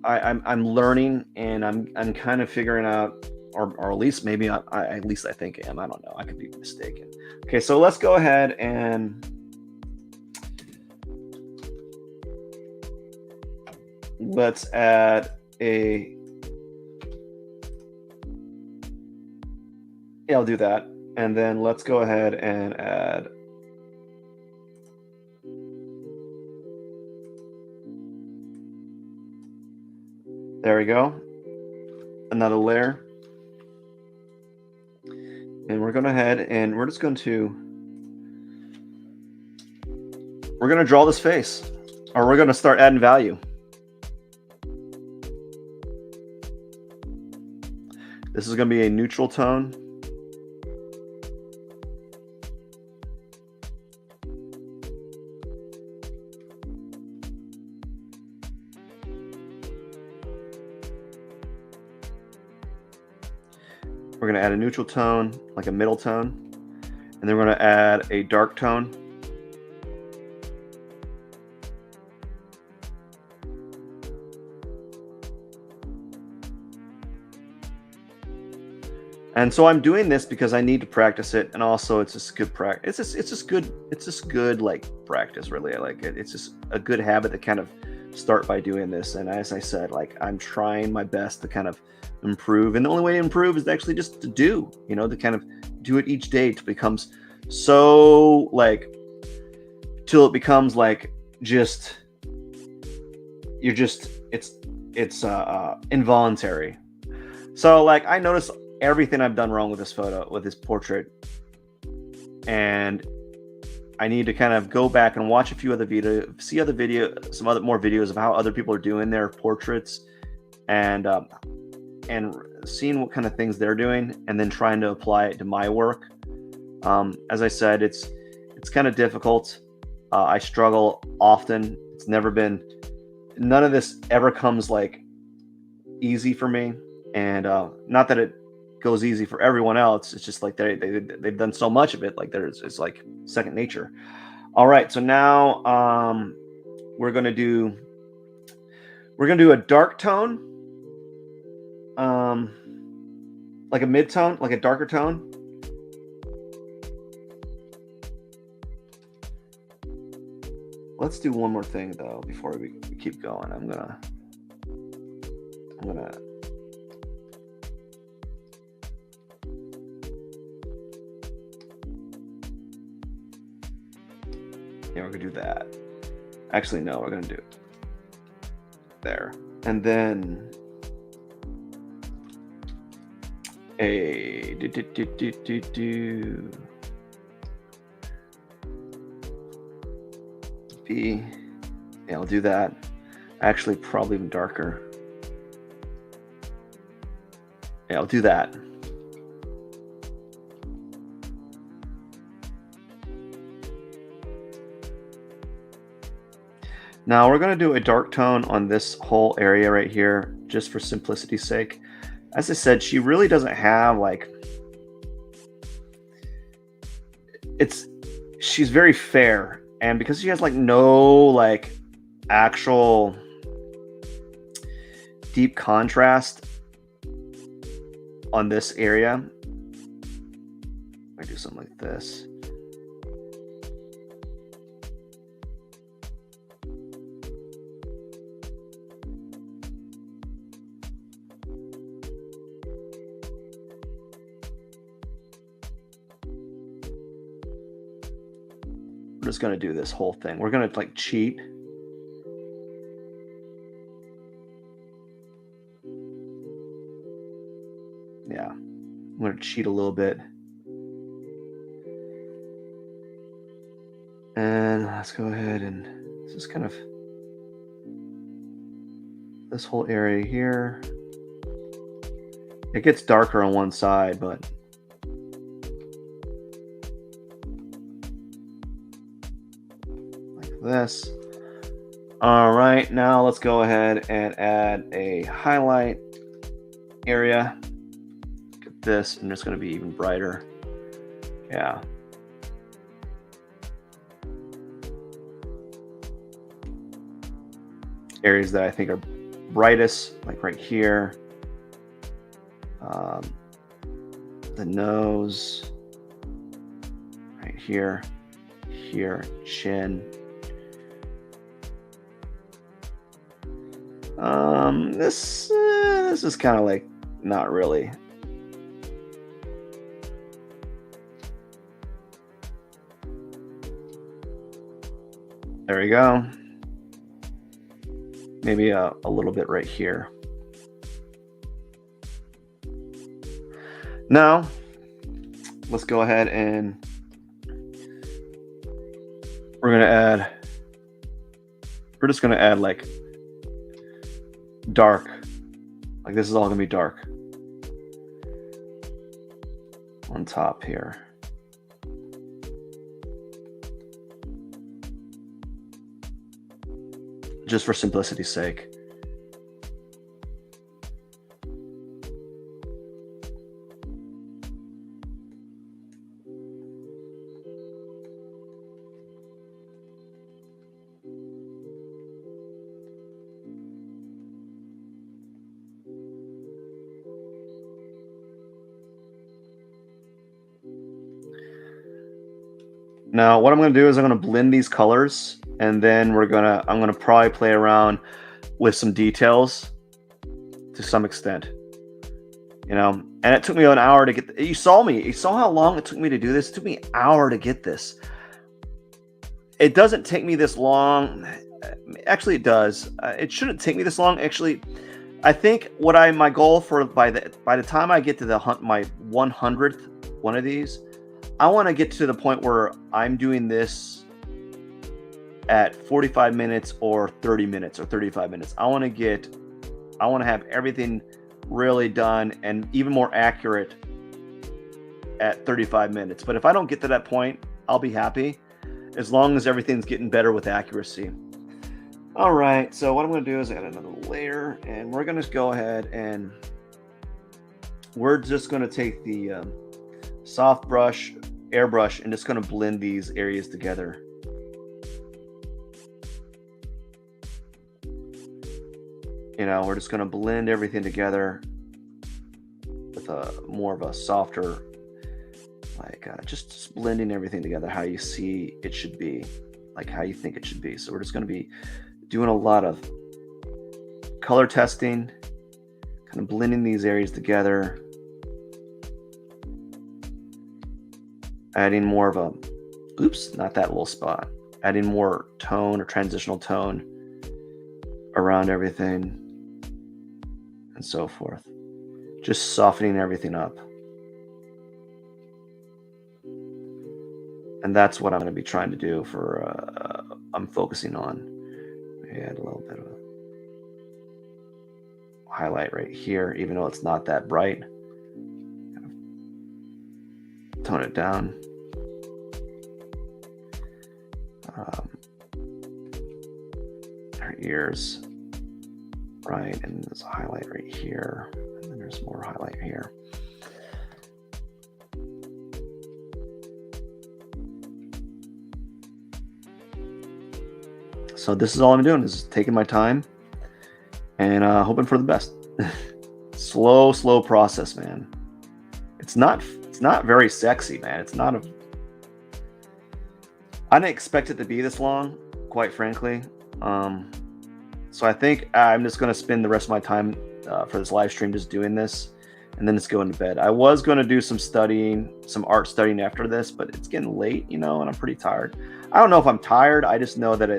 I'm learning, and I'm kind of figuring out, or at least maybe at least I think I am. I don't know. I could be mistaken. Okay, so let's go ahead and let's add I'll do that. And then let's go ahead and add there we go, another layer. And we're going to head and we're going to draw this face, or we're going to start adding value. This is going to be a neutral tone. We're going to add a neutral tone, like a middle tone, and then we're going to add a dark tone. And so I'm doing this because I need to practice it, and also it's just good practice. It's just good like practice, really. I like it. It's just a good habit to kind of start by doing this. And as I said, like I'm trying my best to kind of improve, and the only way to improve is actually just to do, you know, to kind of do it each day till it becomes so like till it becomes like just you're just it's involuntary. So like I notice everything I've done wrong with this photo, with this portrait, and I need to kind of go back and watch a few other some more videos of how other people are doing their portraits, and seeing what kind of things they're doing, and then trying to apply it to my work. As I said, it's kind of difficult. I struggle often. It's never been, none of this ever comes like easy for me, and not that it goes easy for everyone else. It's just like they've done so much of it, like it's like second nature. All right, so now we're gonna do a dark tone, like a mid-tone, like a darker tone. Let's do one more thing though before we keep going. I'm gonna yeah, we're gonna do that. Actually, no, we're gonna do it there, and then a B. Yeah, I'll do that. Actually, probably even darker. Yeah, I'll do that. Now we're going to do a dark tone on this whole area right here, just for simplicity's sake. As I said, she really doesn't have like, she's very fair. And because she has like no like actual deep contrast on this area, I do something like this. We're just going to do this whole thing. We're going to like cheat. Yeah, I'm going to cheat a little bit. And let's go ahead and this is kind of this whole area here. It gets darker on one side, but this. All right, now let's go ahead and add a highlight area. Get this, and it's going to be even brighter. Yeah. Areas that I think are brightest, like right here. The nose, right here, chin. This is kind of like not really. There we go. Maybe a little bit right here. Now, let's go ahead and we're just gonna add like dark. Like this is all gonna be dark on top here. Just for simplicity's sake. Now, what I'm going to do is I'm going to blend these colors, and then I'm going to probably play around with some details to some extent. You know, and it took me an hour to get. You saw how long it took me to do this. It took me an hour to get this. It doesn't take me this long. Actually, it does. It shouldn't take me this long. Actually, I think my goal for by the time I get to my 100th one of these, I want to get to the point where I'm doing this at 45 minutes or 30 minutes or 35 minutes. I want to have everything really done and even more accurate at 35 minutes. But if I don't get to that point, I'll be happy as long as everything's getting better with accuracy. All right, so what I'm going to do is add another layer, and we're going to go ahead and we're just going to take the soft brush, airbrush, and just going to blend these areas together. You know, we're just going to blend everything together with more of a softer, like just blending everything together how you see it should be, like how you think it should be. So we're just going to be doing a lot of color testing, kind of blending these areas together, adding more of a, oops, not that little spot, adding more tone or transitional tone around everything and so forth. Just softening everything up. And that's what I'm going to be trying to do for, I'm focusing on. Add a little bit of a highlight right here, even though it's not that bright. Tone it down. Her ears, right, and there's a highlight right here, and then there's more highlight here. So this is all I'm doing, is taking my time and hoping for the best. slow process, man. It's not very sexy, man. It's not a, I didn't expect it to be this long, quite frankly. So I think I'm just going to spend the rest of my time for this live stream just doing this, and then just going to bed. I was going to do some studying, some art studying after this, but it's getting late, you know, and I'm pretty tired. I don't know if I'm tired. I just know that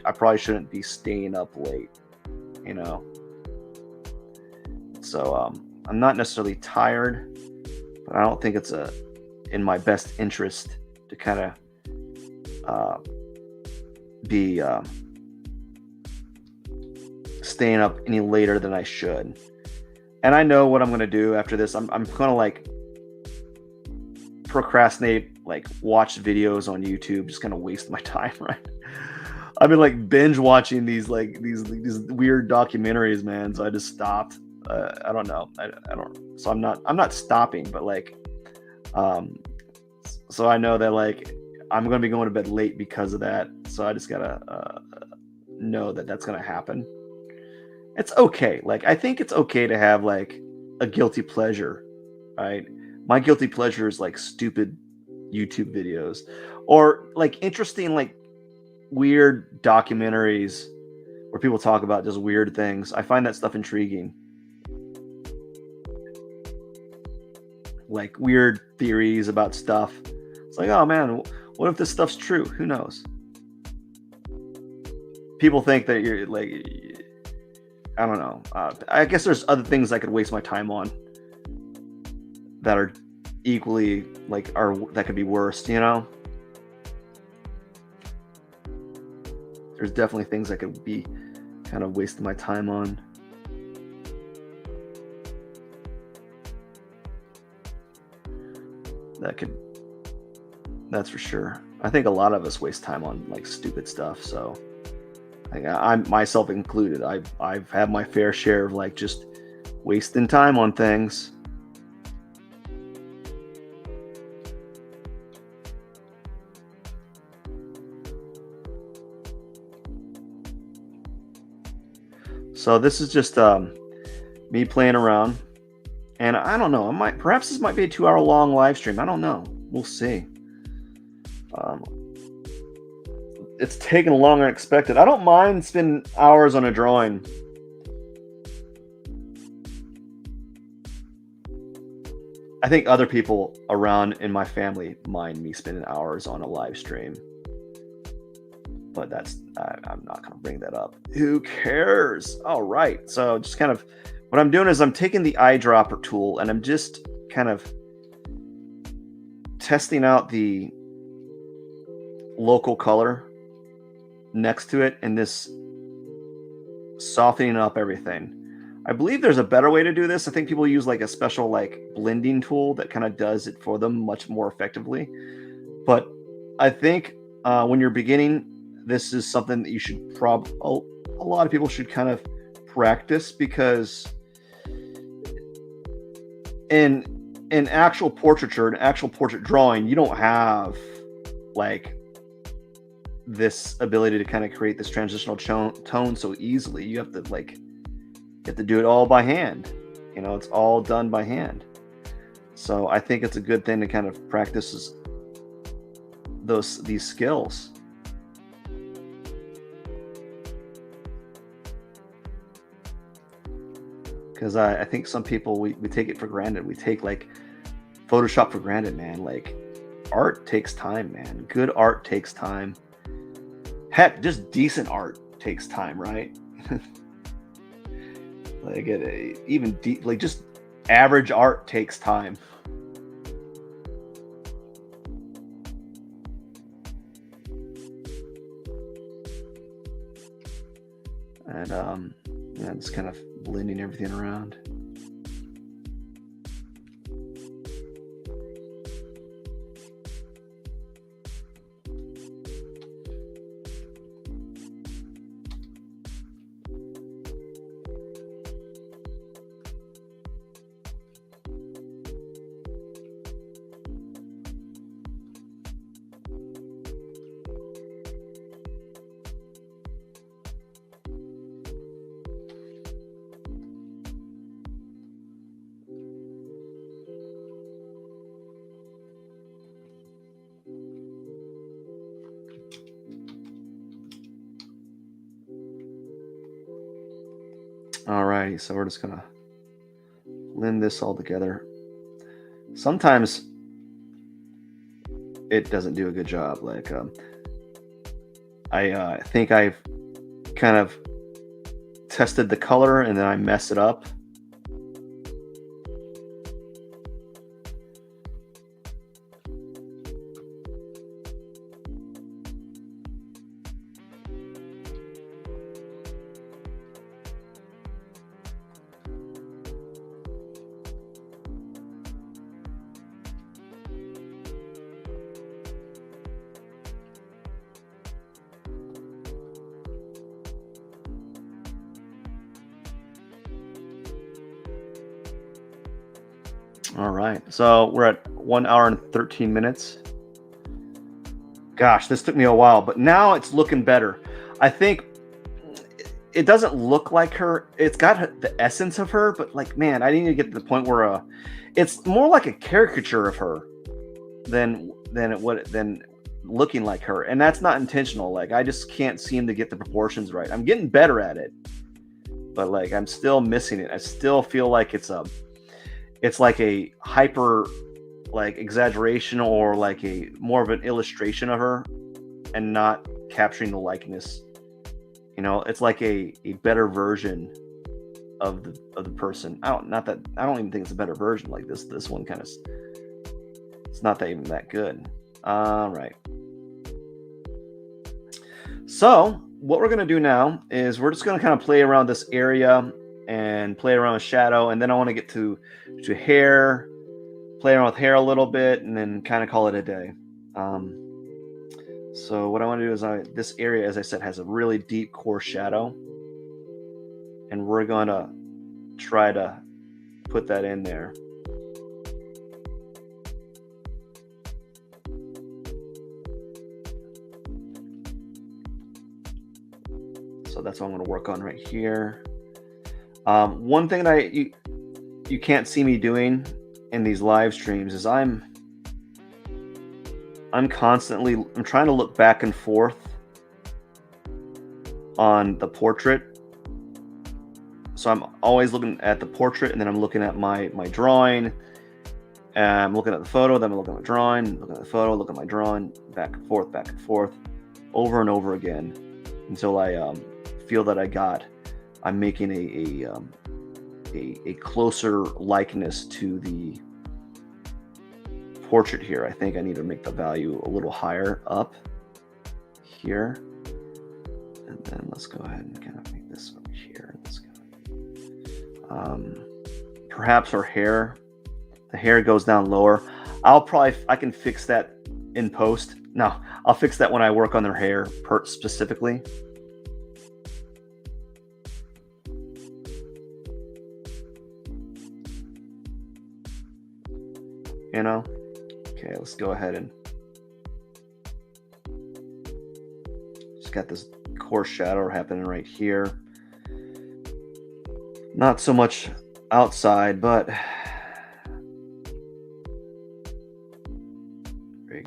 I probably shouldn't be staying up late, you know. So I'm not necessarily tired, but I don't think it's in my best interest to kind of be staying up any later than I should. And I know what I'm going to do after this. I'm going to like procrastinate, like watch videos on YouTube, just kind of waste my time, right? I've been like binge watching these weird documentaries, man. So I just stopped. I don't know. I don't. So I'm not stopping, but like, so I know that like I'm going to be going to bed late because of that. So I just gotta know that that's going to happen. It's okay. Like, I think it's okay to have like a guilty pleasure, right? My guilty pleasure is like stupid YouTube videos or like interesting, like weird documentaries where people talk about just weird things. I find that stuff intriguing. Like weird theories about stuff. It's like, oh man, what if this stuff's true? Who knows? People think that you're like, I don't know. I guess there's other things I could waste my time on that are equally like that could be worse, you know? There's definitely things I could be kind of wasting my time on. That's for sure. I think a lot of us waste time on like stupid stuff, so I'm myself included. I've had my fair share of like just wasting time on things. So this is just me playing around, and I don't know. Perhaps this might be a 2-hour long live stream. I don't know. We'll see. It's taken longer than expected. I don't mind spending hours on a drawing. I think other people around in my family mind me spending hours on a live stream. But I'm not going to bring that up. Who cares? All right. So just kind of what I'm doing is I'm taking the eyedropper tool and I'm just kind of testing out the local color next to it and this softening up everything. I believe there's a better way to do this. I think people use like a special like blending tool that kind of does it for them much more effectively. But I think when you're beginning, this is something that you should a lot of people should kind of practice, because in actual portraiture, an actual portrait drawing, you don't have like this ability to kind of create this transitional tone so easily. You have to do it all by hand. You know, it's all done by hand. So I think it's a good thing to kind of practice these skills. Because I think some people, we take it for granted. We take like Photoshop for granted, man. Like art takes time, man. Good art takes time. Heck, just decent art takes time, right? Like like just average art takes time. And yeah, just kind of blending everything around. Alrighty, so we're just gonna blend this all together. Sometimes it doesn't do a good job. Like I think I've kind of tested the color and then I mess it up. All right, so we're at 1 hour and 13 minutes. Gosh, this took me a while, but now it's looking better. I think it doesn't look like her. It's got the essence of her, but like, man, I need to get to the point where it's more like a caricature of her than looking like her, and that's not intentional. Like, I just can't seem to get the proportions right. I'm getting better at it, but like, I'm still missing it. I still feel like it's like a hyper like exaggeration or like a more of an illustration of her and not capturing the likeness. You know, it's like a better version of the person. I don't even think it's a better version. Like this one kind of, it's not that even that good. All right. So what we're gonna do now is we're just gonna kind of play around this area and play around with shadow, and then I want to get to hair, play around with hair a little bit, and then kind of call it a day. So what I want to do is this area, as I said, has a really deep core shadow, and we're going to try to put that in there. So that's what I'm going to work on right here. One thing that you can't see me doing in these live streams is I'm trying to look back and forth on the portrait. So I'm always looking at the portrait, and then I'm looking at my drawing, and I'm looking at the photo, then I'm looking at my drawing, looking at the photo, looking at my drawing, back and forth, over and over again, until I feel that I'm making a closer likeness to the portrait here. I think I need to make the value a little higher up here, and then let's go ahead and kind of make this over here. Let's go. Perhaps her hair, the hair goes down lower. I can fix that in post. No, I'll fix that when I work on their hair specifically. You know? Okay, let's go ahead and just got this coarse shadow happening right here. Not so much outside, but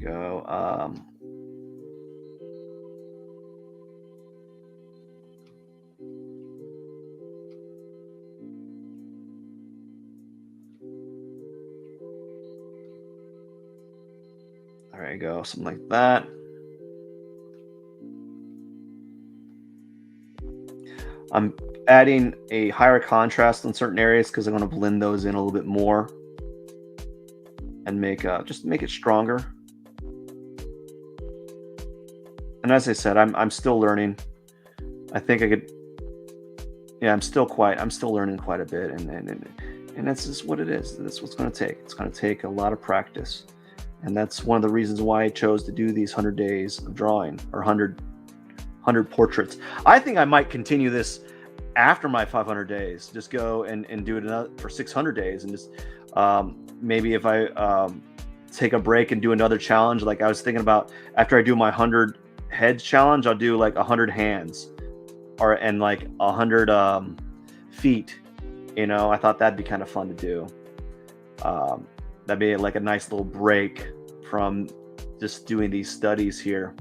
go. There you go, something like that. I'm adding a higher contrast in certain areas because I want to blend those in a little bit more and make just make it stronger. And as I said, I'm still learning. I think I could. Yeah, I'm still learning quite a bit, and that's just what it is. That's what's going to take. It's going to take a lot of practice, and that's one of the reasons why I chose to do these 100 days of drawing, or 100 portraits. I think I might continue this after my 500 days. Just go and do it another for 600 days, and just maybe if I take a break and do another challenge. Like I was thinking about, after I do my 100 heads challenge, I'll do like 100 hands, and like 100 feet. You know, I thought that'd be kind of fun to do. That'd be like a nice little break from just doing these studies here.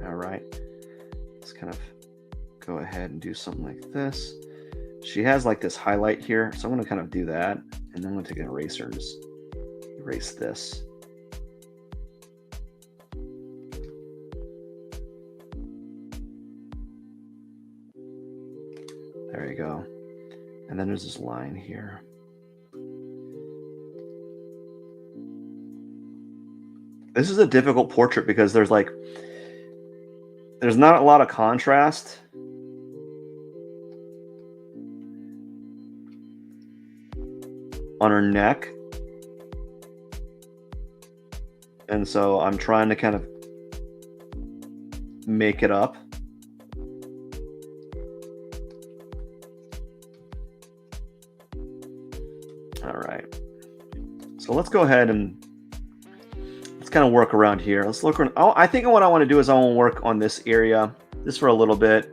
All right, let's kind of go ahead and do something like this. She has like this highlight here, so I'm going to kind of do that, and then I'm going to take an eraser and just erase this. There you go. And then there's this line here. This is a difficult portrait because there's not a lot of contrast. On her neck. And so I'm trying to kind of make it up. All right. So let's go ahead and let's kind of work around here. Let's look around. Oh, I think what I want to do is I want to work on this area just for a little bit,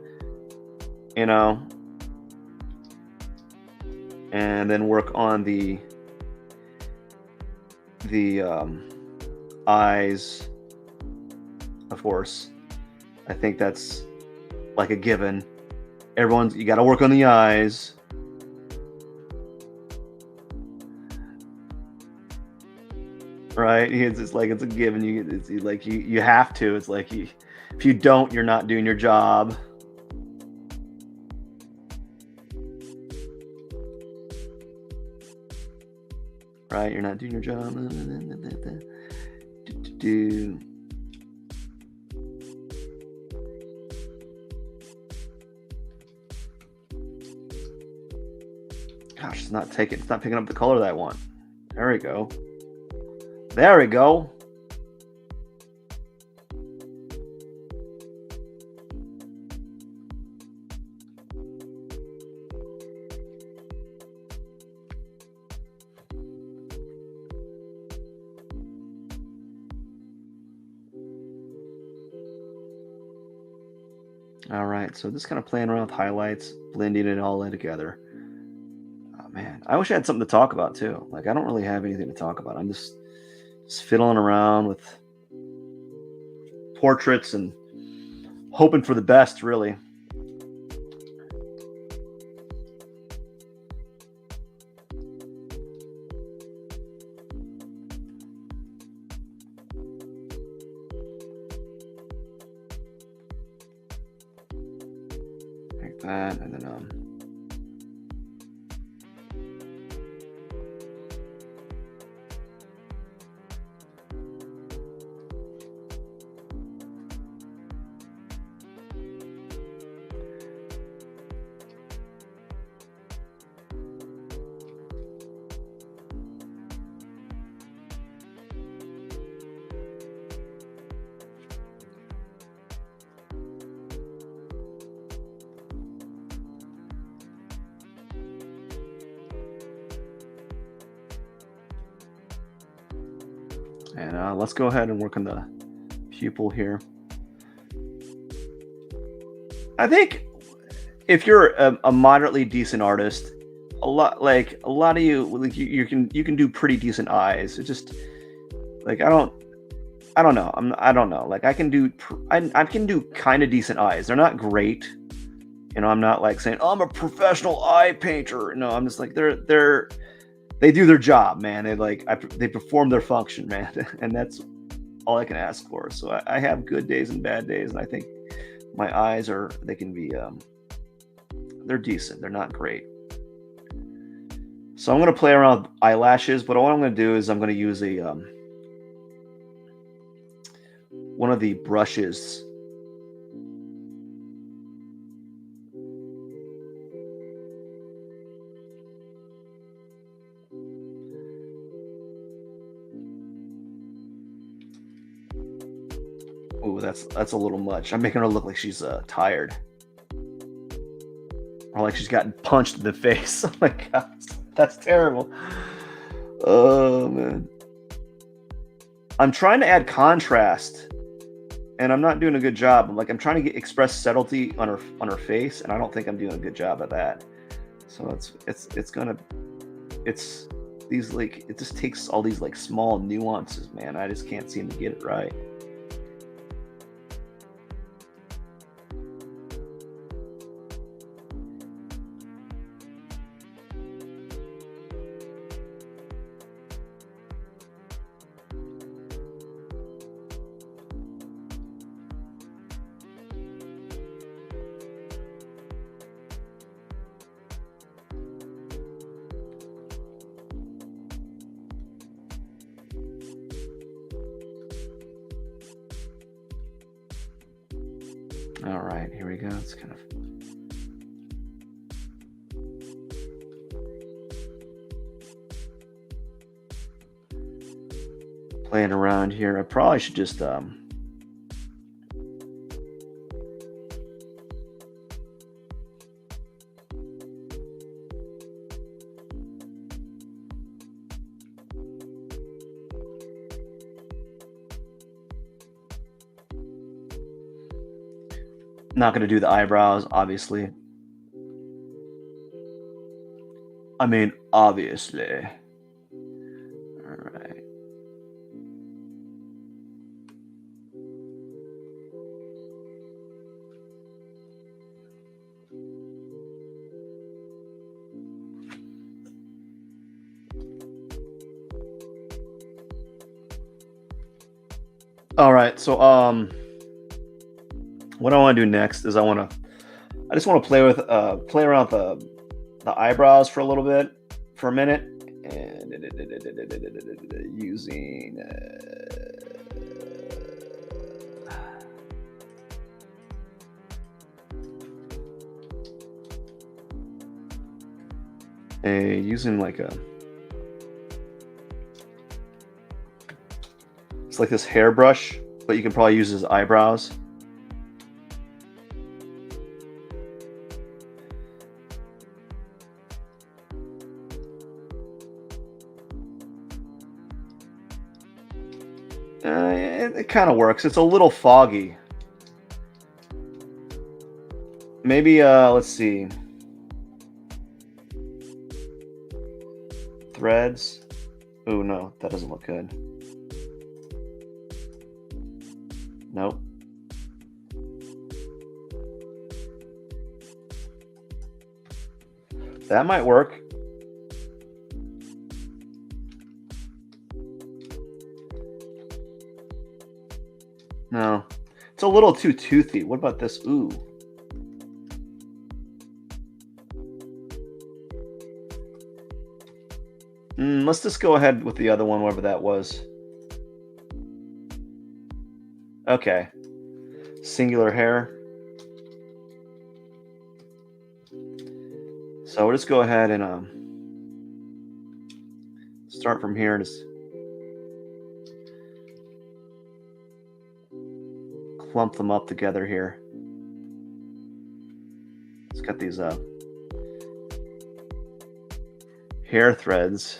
you know, and then work on the eyes, of course. I think that's like a given. You got to work on the eyes. Right? It's like it's a given. It's like you have to. It's like if you don't, you're not doing your job. Right? You're not doing your job. Gosh, it's not picking up the color that I want. There we go. There we go. All right, so just kind of playing around with highlights, blending it all in together. Oh man, I wish I had something to talk about too. Like I don't really have anything to talk about. I'm just fiddling around with portraits and hoping for the best, really. Like that, and then And let's go ahead and work on the pupil here. I think if you're a moderately decent artist, a lot of you, like you can do pretty decent eyes. It just like I don't know. I don't know. Like I can do kind of decent eyes. They're not great. You know, I'm not like saying, oh, I'm a professional eye painter. No, I'm just like they do their job, man. They perform their function, man, and that's all I can ask for. So I have good days and bad days, and I think my eyes they can be they're decent. They're not great. So I'm gonna play around with eyelashes, but what I'm gonna do is I'm gonna use one of the brushes. Ooh, that's a little much. I'm making her look like she's tired. Or like she's gotten punched in the face. Oh my god, that's terrible. Oh man. I'm trying to add contrast, and I'm not doing a good job. I'm trying to express subtlety on her face, and I don't think I'm doing a good job at that. So it just takes all these like small nuances, man. I just can't seem to get it right. All right, here we go. It's kind of playing around here. I probably should just not going to do the eyebrows, obviously. I mean, obviously. All right. All right. So what I want to do next is I just want to play around with the eyebrows for a minute, and using it's like this hairbrush, but you can probably use as eyebrows. It kind of works. It's a little foggy. Maybe let's see. Threads. Oh no, that doesn't look good. Nope. That might work. No, it's a little too toothy. What about this? Ooh. Let's just go ahead with the other one, whatever that was. Okay. Singular hair. So we'll just go ahead and start from here. Just clump them up together here. It's got these hair threads.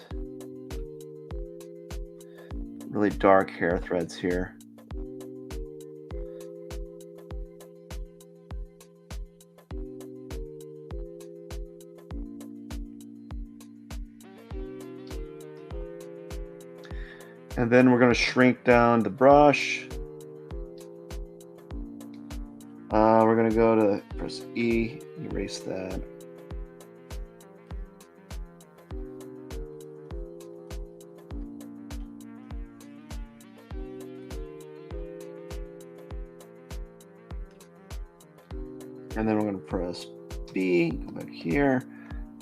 really dark hair threads here. And then we're going to shrink down the brush. We're going to go to press E, erase that. And then we're going to press B, go back here,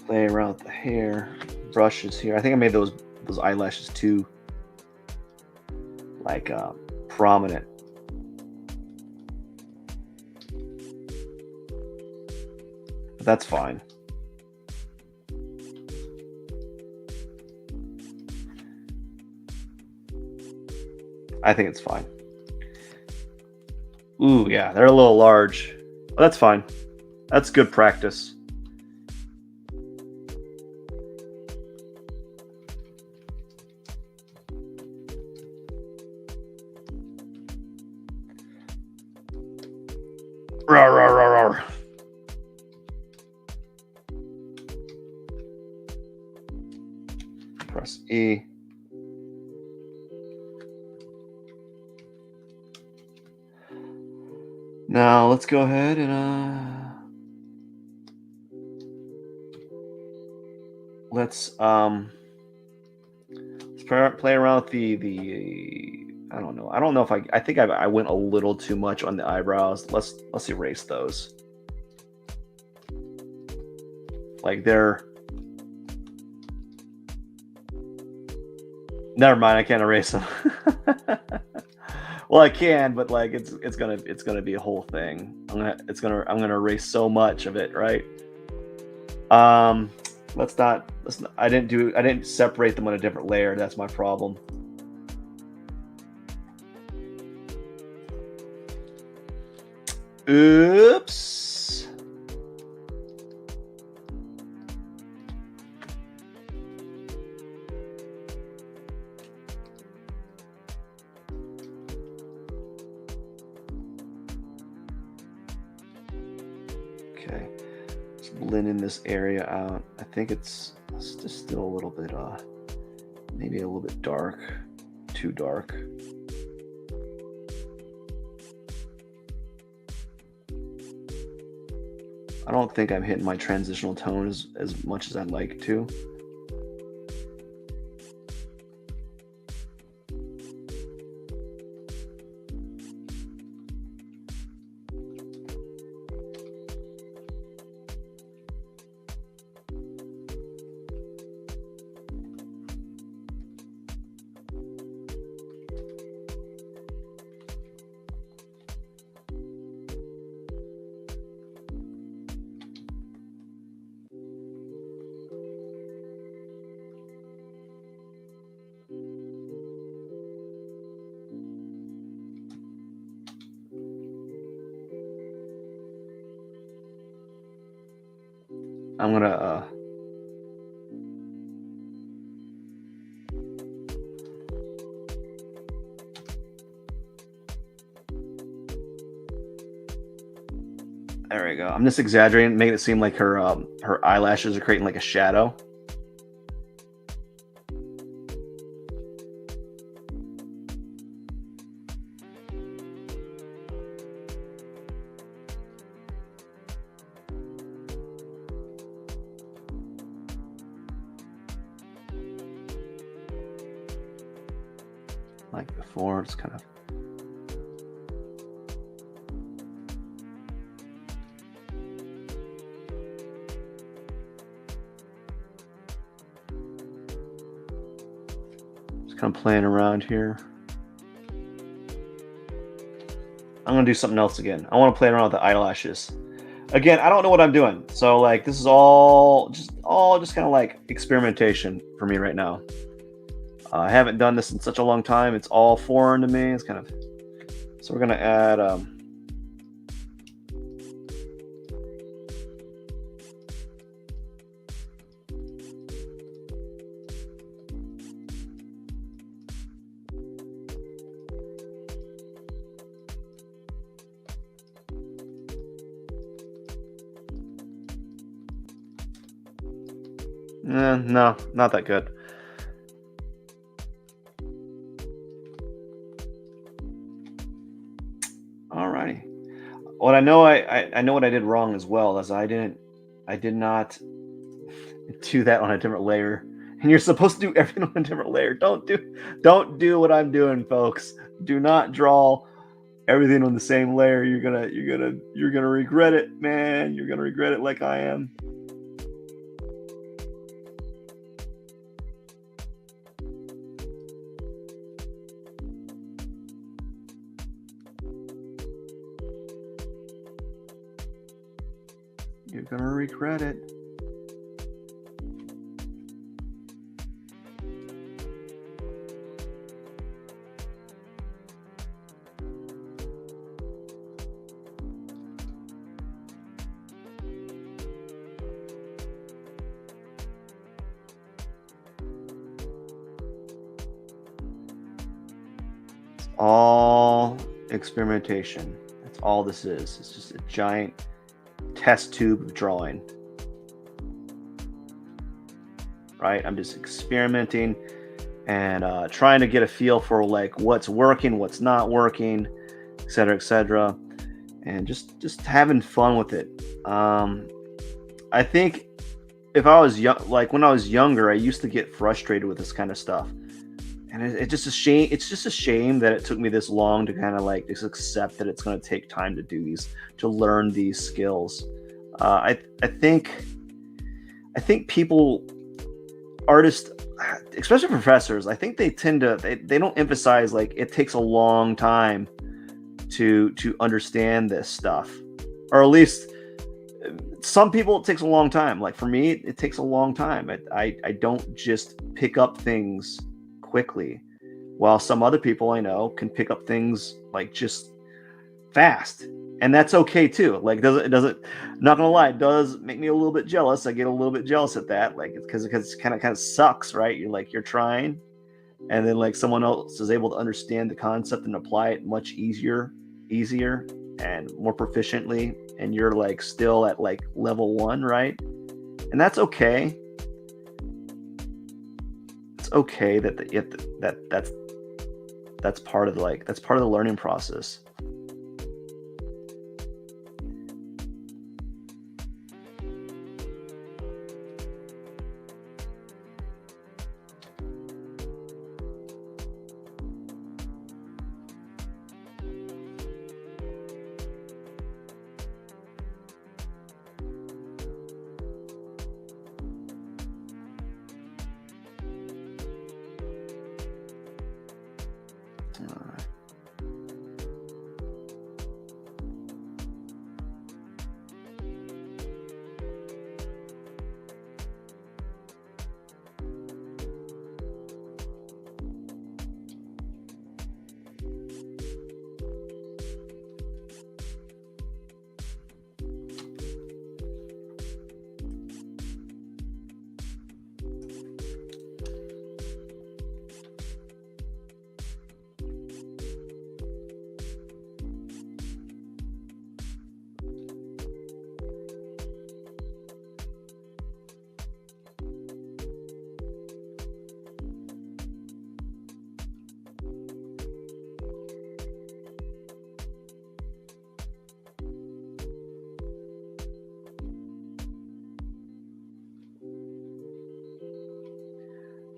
play around with the hair, brushes here. I think I made those eyelashes too, like prominent. But that's fine. I think it's fine. Ooh, yeah, they're a little large. Well, that's fine. That's good practice. Rawr, rawr, rawr, rawr. Press E. Now let's go ahead and let's play around with the I don't know. I don't know if I think I went a little too much on the eyebrows. Let's erase those. Like they're, never mind, I can't erase them. Well, I can, but like it's gonna be a whole thing. I'm gonna erase so much of it, right? Let's not. I didn't separate them on a different layer. That's my problem. Oops. Okay. Let's blend in this area out. I think it's just still a little bit maybe a little bit dark. Too dark. I don't think I'm hitting my transitional tone as much as I'd like to. I'm gonna there we go. I'm just exaggerating, making it seem like her eyelashes are creating like a shadow. Like before, it's kind of playing around here. I'm gonna do something else again. I want to play around with the eyelashes. Again, I don't know what I'm doing, so like this is all just kind of like experimentation for me right now. I haven't done this in such a long time. It's all foreign to me. It's kind of, so we're gonna add No, not that good. Alrighty. What I know, I know what I did wrong as well, as I did not do that on a different layer. And you're supposed to do everything on a different layer. Don't do what I'm doing, folks. Do not draw everything on the same layer. You're gonna regret it, man. You're gonna regret it like I am. You're gonna regret it. It's all experimentation. That's all this is. It's just a giant test tube of drawing. Right? I'm just experimenting and trying to get a feel for like what's working, what's not working, etc., and just having fun with it. I think if I was young, like when I was younger, I used to get frustrated with this kind of stuff, and it's just a shame. It's just a shame that it took me this long to kind of like just accept that it's going to take time to do these, to learn these skills. I think people, artists, especially professors, I think they tend to they don't emphasize like it takes a long time to understand this stuff, or at least some people it takes a long time. Like for me, it takes a long time. I don't just pick up things quickly, while some other people I know can pick up things like just fast, and that's okay too. Like it doesn't, not gonna lie, it does make me a little bit jealous. I get a little bit jealous at that, like because it kind of sucks, right? You're trying, and then like someone else is able to understand the concept and apply it much easier and more proficiently, and you're like still at like level one, right? And that's okay. It's okay that that's part of the, like that's part of the learning process.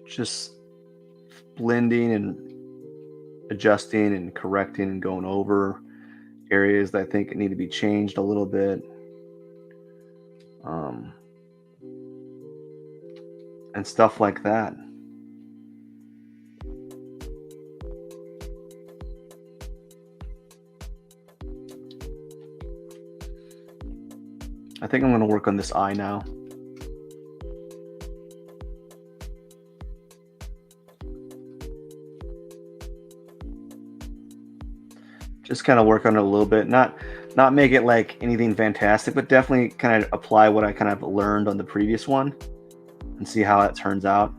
Just blending and adjusting and correcting and going over areas that I think need to be changed a little bit, um, and stuff like that. I think I'm going to work on this eye now. Just kind of work on it a little bit, not make it like anything fantastic, but definitely kind of apply what I kind of learned on the previous one and see how that turns out.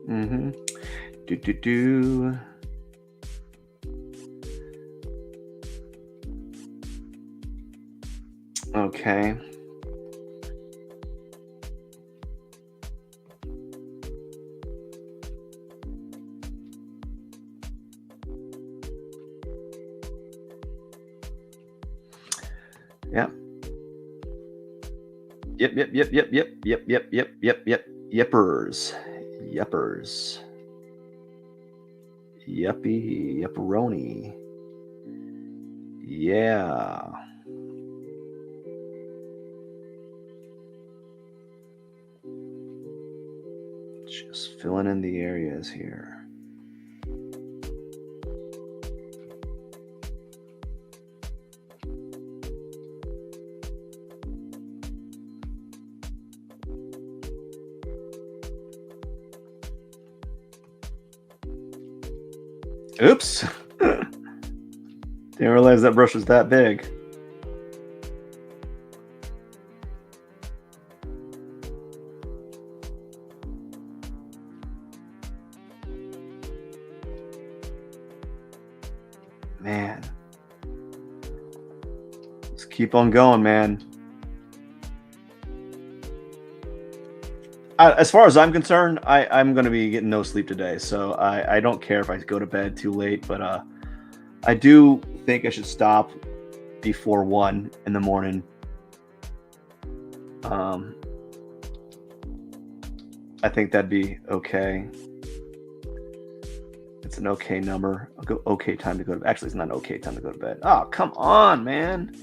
Mm-hmm. Do. Okay. Yep. Yep. Yippers. Yuppie. Yipperoni. Yeah. Just filling in the areas here. Oops. Didn't realize that brush was that big. Man. Let's keep on going, man. As far as I'm concerned, I'm going to be getting no sleep today. So I don't care if I go to bed too late. But I do think I should stop before 1 in the morning. I think that'd be okay. It's an okay number. I'll go okay time to go to bed. Actually, it's not an okay time to go to bed. Oh, come on, man.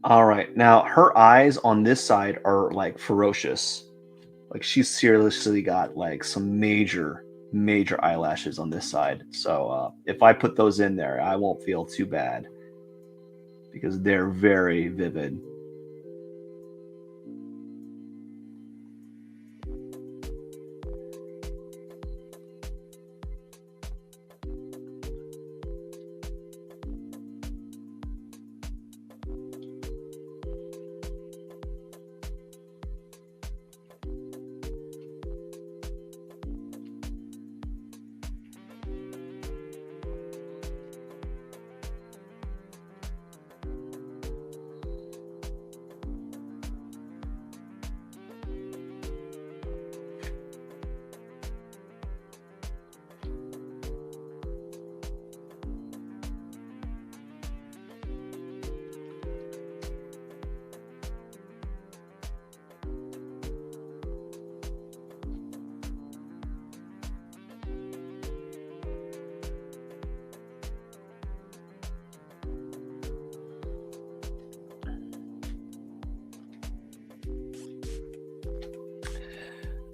All right. Now, her eyes on this side are like ferocious. Like she's seriously got like some major eyelashes on this side. So if I put those in there, I won't feel too bad because they're very vivid.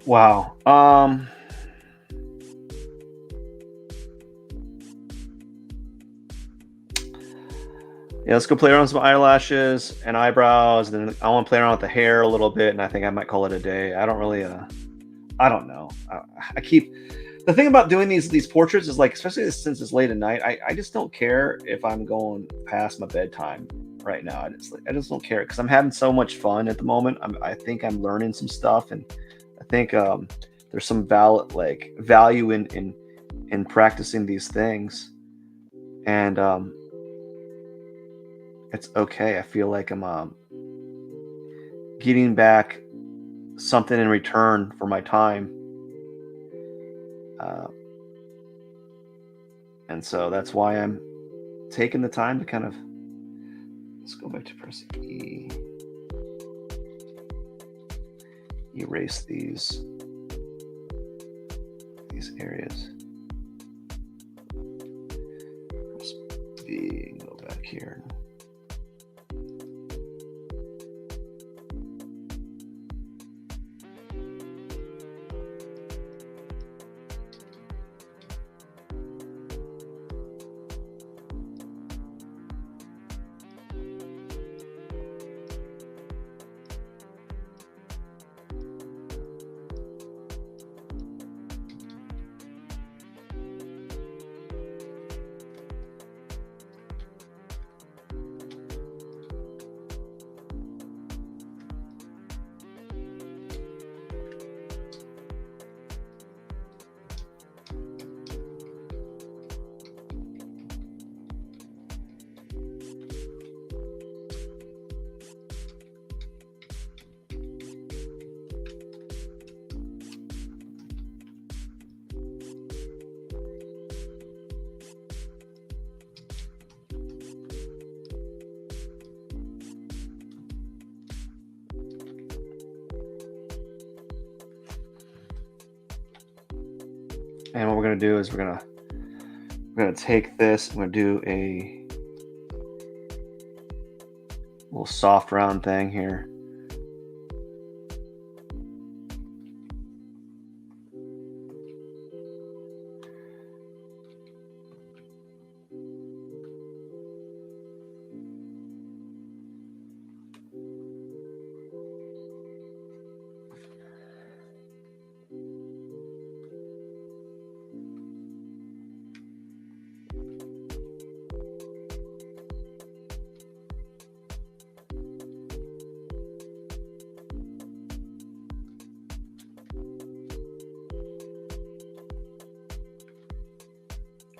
Wow. Yeah, let's go play around with some eyelashes and eyebrows. Then I want to play around with the hair a little bit, and I think I might call it a day. I don't really, I don't know. I keep the thing about doing these portraits is like, especially since it's late at night, I just don't care if I'm going past my bedtime right now. I just don't care because I'm having so much fun at the moment. I think I'm learning some stuff, and I think there's some value in practicing these things, and it's okay. I feel like I'm getting back something in return for my time. And so that's why I'm taking the time to kind of, let's go back to pressing E. Erase these areas. Press B and go back here. And what we're gonna do is we're gonna take this. I'm gonna do a little soft round thing here.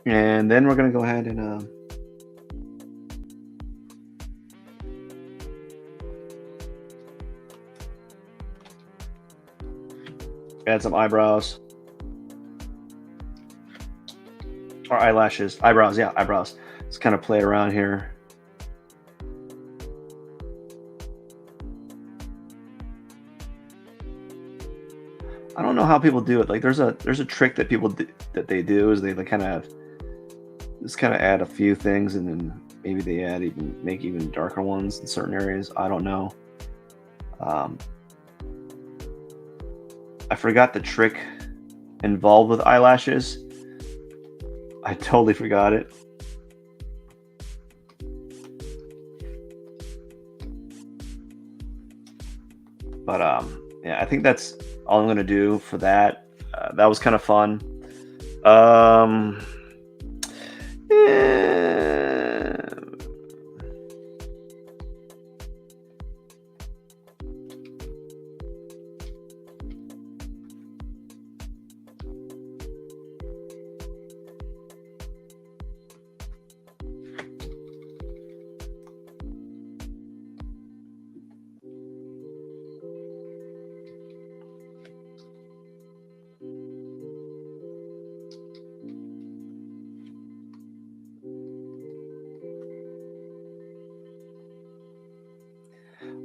And then we're going to go ahead and add some eyebrows. Or eyelashes. Eyebrows, yeah, eyebrows. Let's kind of play around here. I don't know how people do it. Like there's a trick that people do, that they do is they kind of just kind of add a few things, and then maybe they make even darker ones in certain areas. I don't know. I forgot the trick involved with eyelashes. I totally forgot it. But yeah, I think that's all I'm gonna do for that. That was kind of fun. Yeah.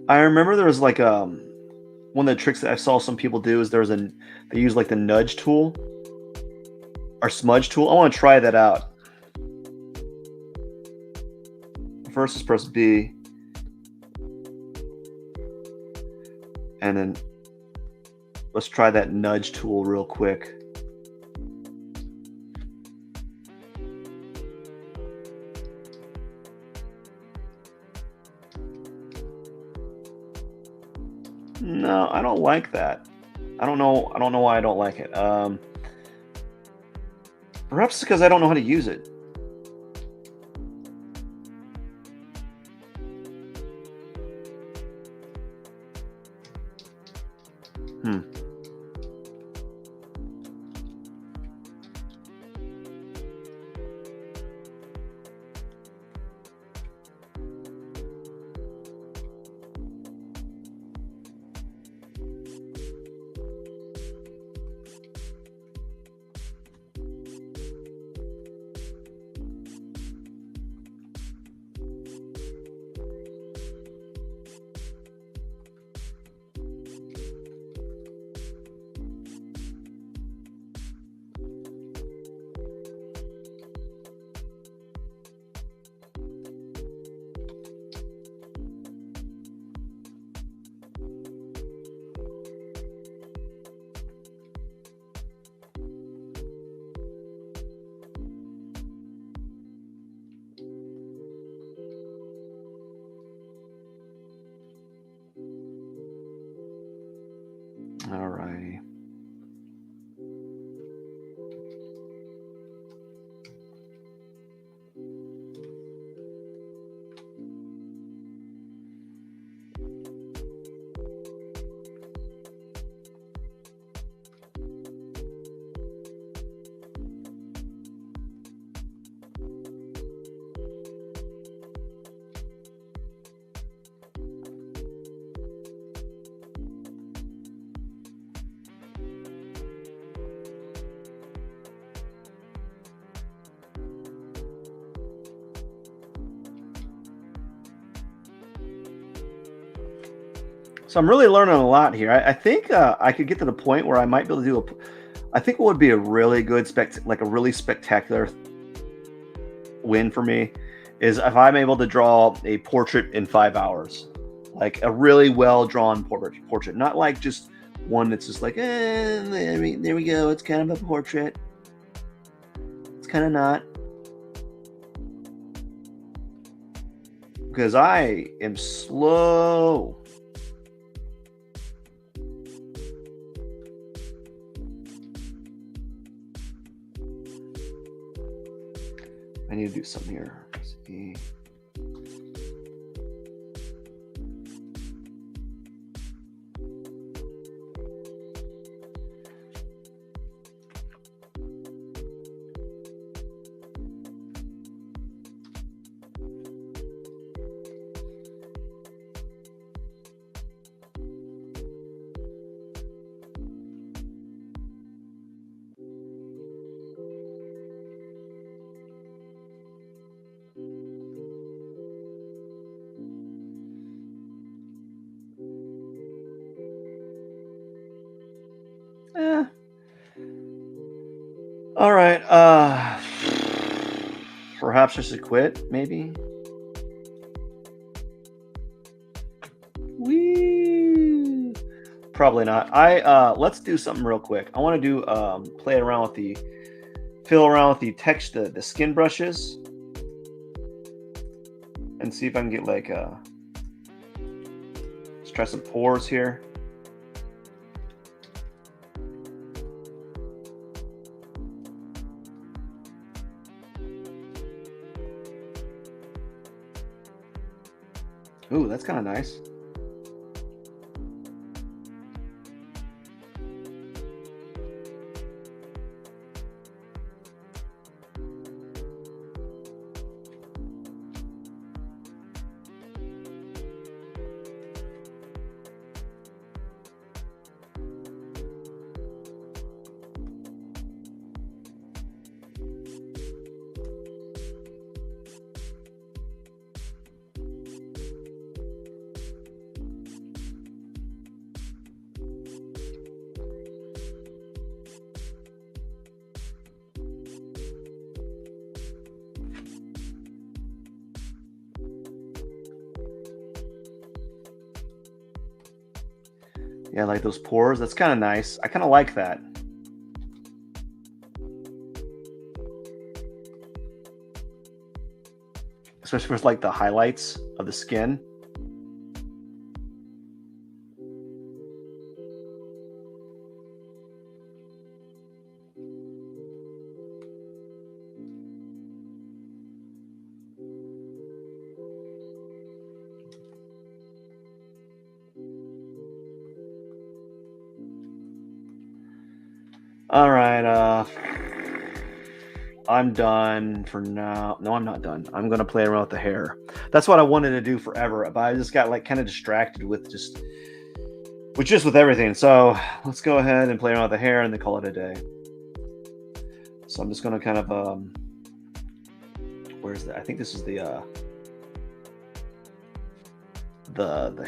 I remember there was like one of the tricks that I saw some people do is they use like the nudge tool or smudge tool. I want to try that out. First is press B, and then let's try that nudge tool real quick. No, I don't like that. I don't know why I don't like it. Perhaps because I don't know how to use it. All righty. So I'm really learning a lot here. I think I could get to the point where I might be able to do I think what would be a really good like a really spectacular win for me is if I'm able to draw a portrait in 5 hours, like a really well drawn portrait, not like just one that's just like, there we go. It's kind of a portrait. It's kind of not. Because I am slow. I need to do something here. Let's see. All right. Perhaps I should quit, maybe. Woo! Probably not. Let's do something real quick. I want to do play around with the fill around with the texture, the skin brushes, and see if I can get like let's try some pores here. Ooh, that's kind of nice. Yeah, like those pores. That's kind of nice. I kind of like that. Especially with like the highlights of the skin. All right, I'm done for now. No, I'm not done. I'm gonna play around with the hair. That's what I wanted to do forever, but I just got like kind of distracted with just with everything. So let's go ahead and play around with the hair and then call it a day. So I'm just gonna kind of where's that? I think this is the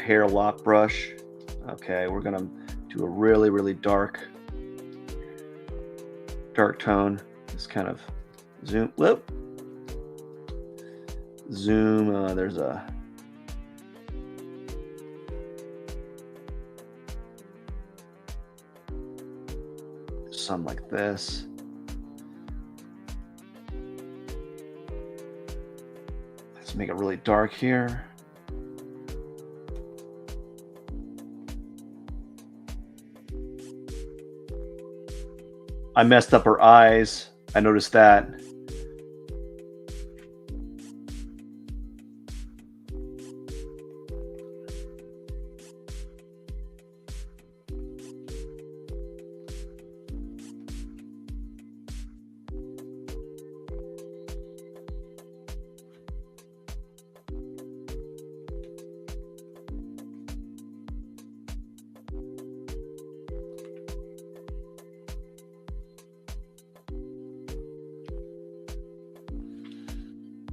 hair lock brush. Okay, we're gonna do a really dark tone. Just kind of zoom. Whoop. Zoom. There's a some like this. Let's make it really dark here. I messed up her eyes. I noticed that.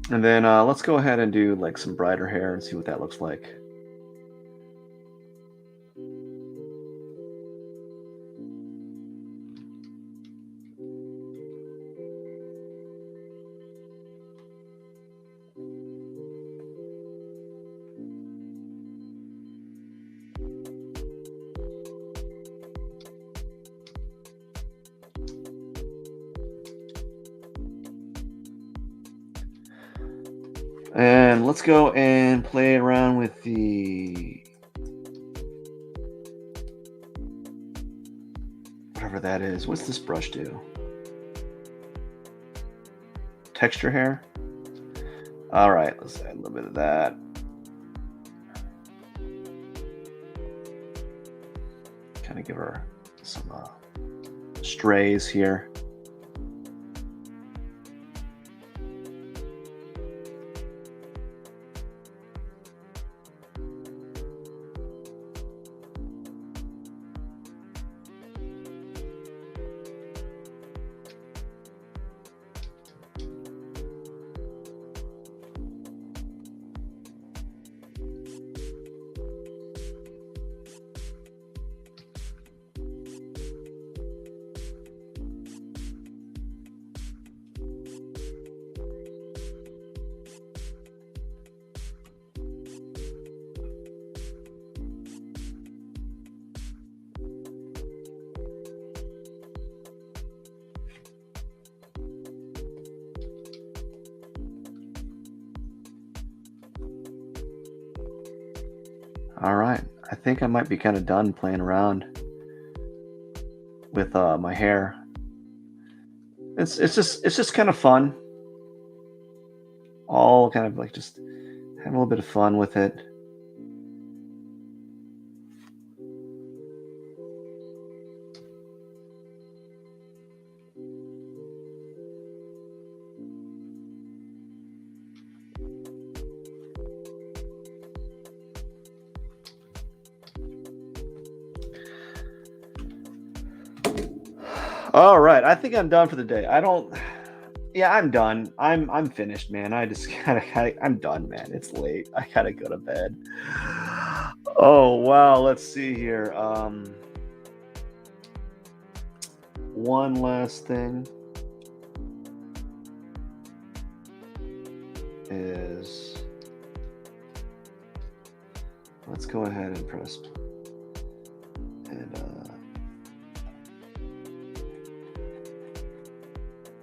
And then let's go ahead and do like some brighter hair and see what that looks like. And let's go and play around with the whatever that is. What's this brush do? Texture hair. All right, let's add a little bit of that. Kind of give her some strays here. All right, I think I might be kind of done playing around with my hair. It's just kind of fun. All kind of like just have a little bit of fun with it. All right, I think I'm done for the day. I don't. Yeah, I'm done. I'm finished, man. I just I'm done, man. It's late. I gotta go to bed. Oh wow. Let's see here. One last thing is let's go ahead and press and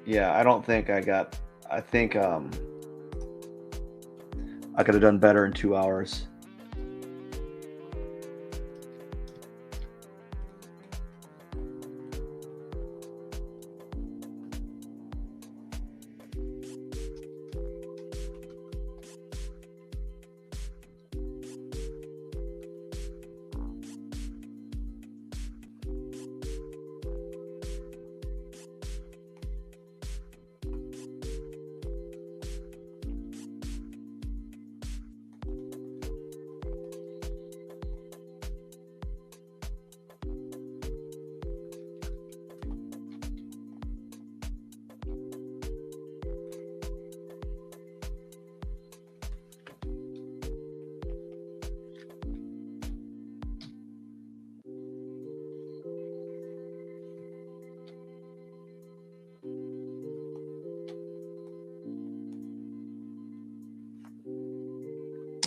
yeah, I don't think I got. I think I could have done better in 2 hours.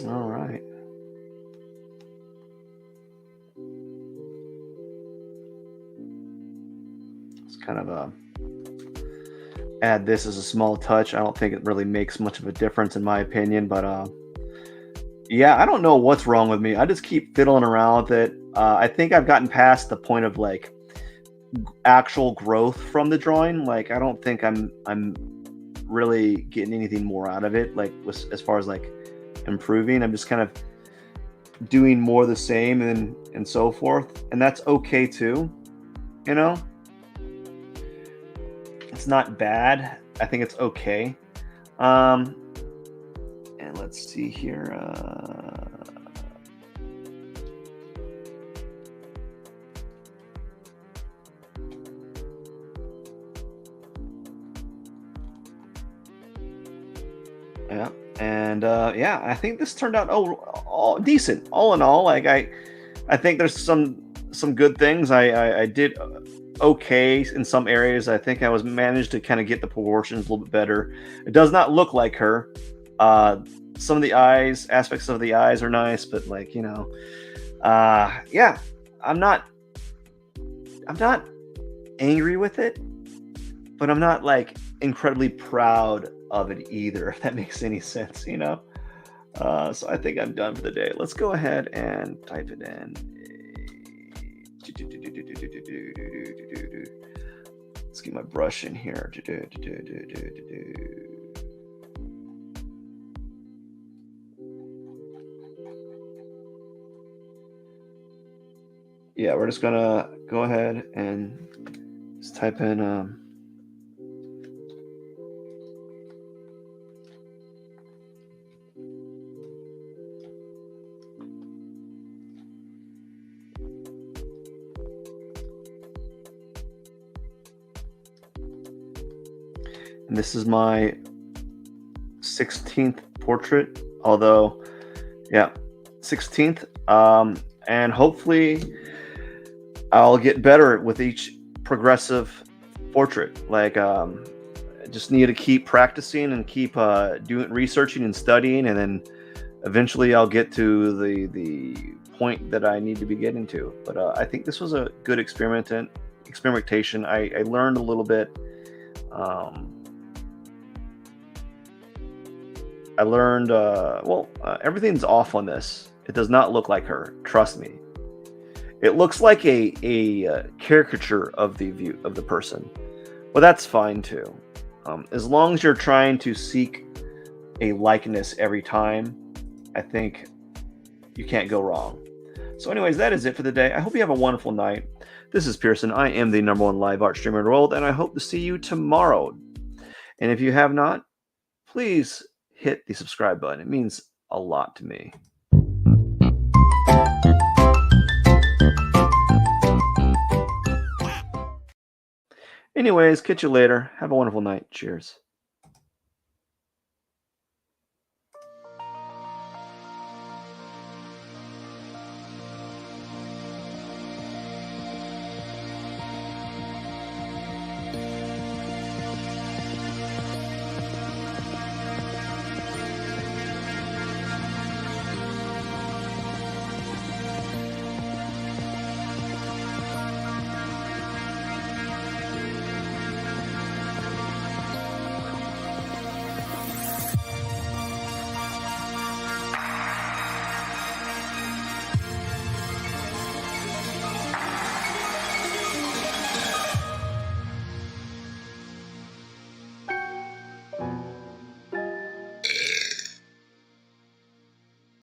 All right. It's kind of a add this as a small touch. I don't think it really makes much of a difference in my opinion, but yeah, I don't know what's wrong with me. I just keep fiddling around with it. I think I've gotten past the point of like actual growth from the drawing. Like I don't think I'm really getting anything more out of it. Like as far as like improving, I'm just kind of doing more the same and so forth, and that's okay too. You know, it's not bad. I think it's okay. And let's see here. Yeah, and yeah, I think this turned out all decent. All in all, like I think there's some good things. I did okay in some areas. I think I was managed to kind of get the proportions a little bit better. It does not look like her. Some of the aspects of the eyes are nice, but like yeah, I'm not angry with it, but I'm not like incredibly proud of it either, if that makes any sense, you know? So I think I'm done for the day. Let's go ahead and type it in. Let's get my brush in here. Yeah, we're just gonna go ahead and just type in and this is my 16th portrait, although yeah, 16th, and hopefully I'll get better with each progressive portrait. Like, I just need to keep practicing and keep doing researching and studying, and then eventually I'll get to the point that I need to be getting to. But I think this was a good experimentation. I learned a little bit. I learned, everything's off on this. It does not look like her. Trust me. It looks like a caricature of the view of the person. Well, that's fine too. As long as you're trying to seek a likeness every time, I think you can't go wrong. So anyways, that is it for the day. I hope you have a wonderful night. This is Pierson. I am the #1 live art streamer in the world, and I hope to see you tomorrow. And if you have not, please hit the subscribe button. It means a lot to me. Anyways, catch you later. Have a wonderful night. Cheers.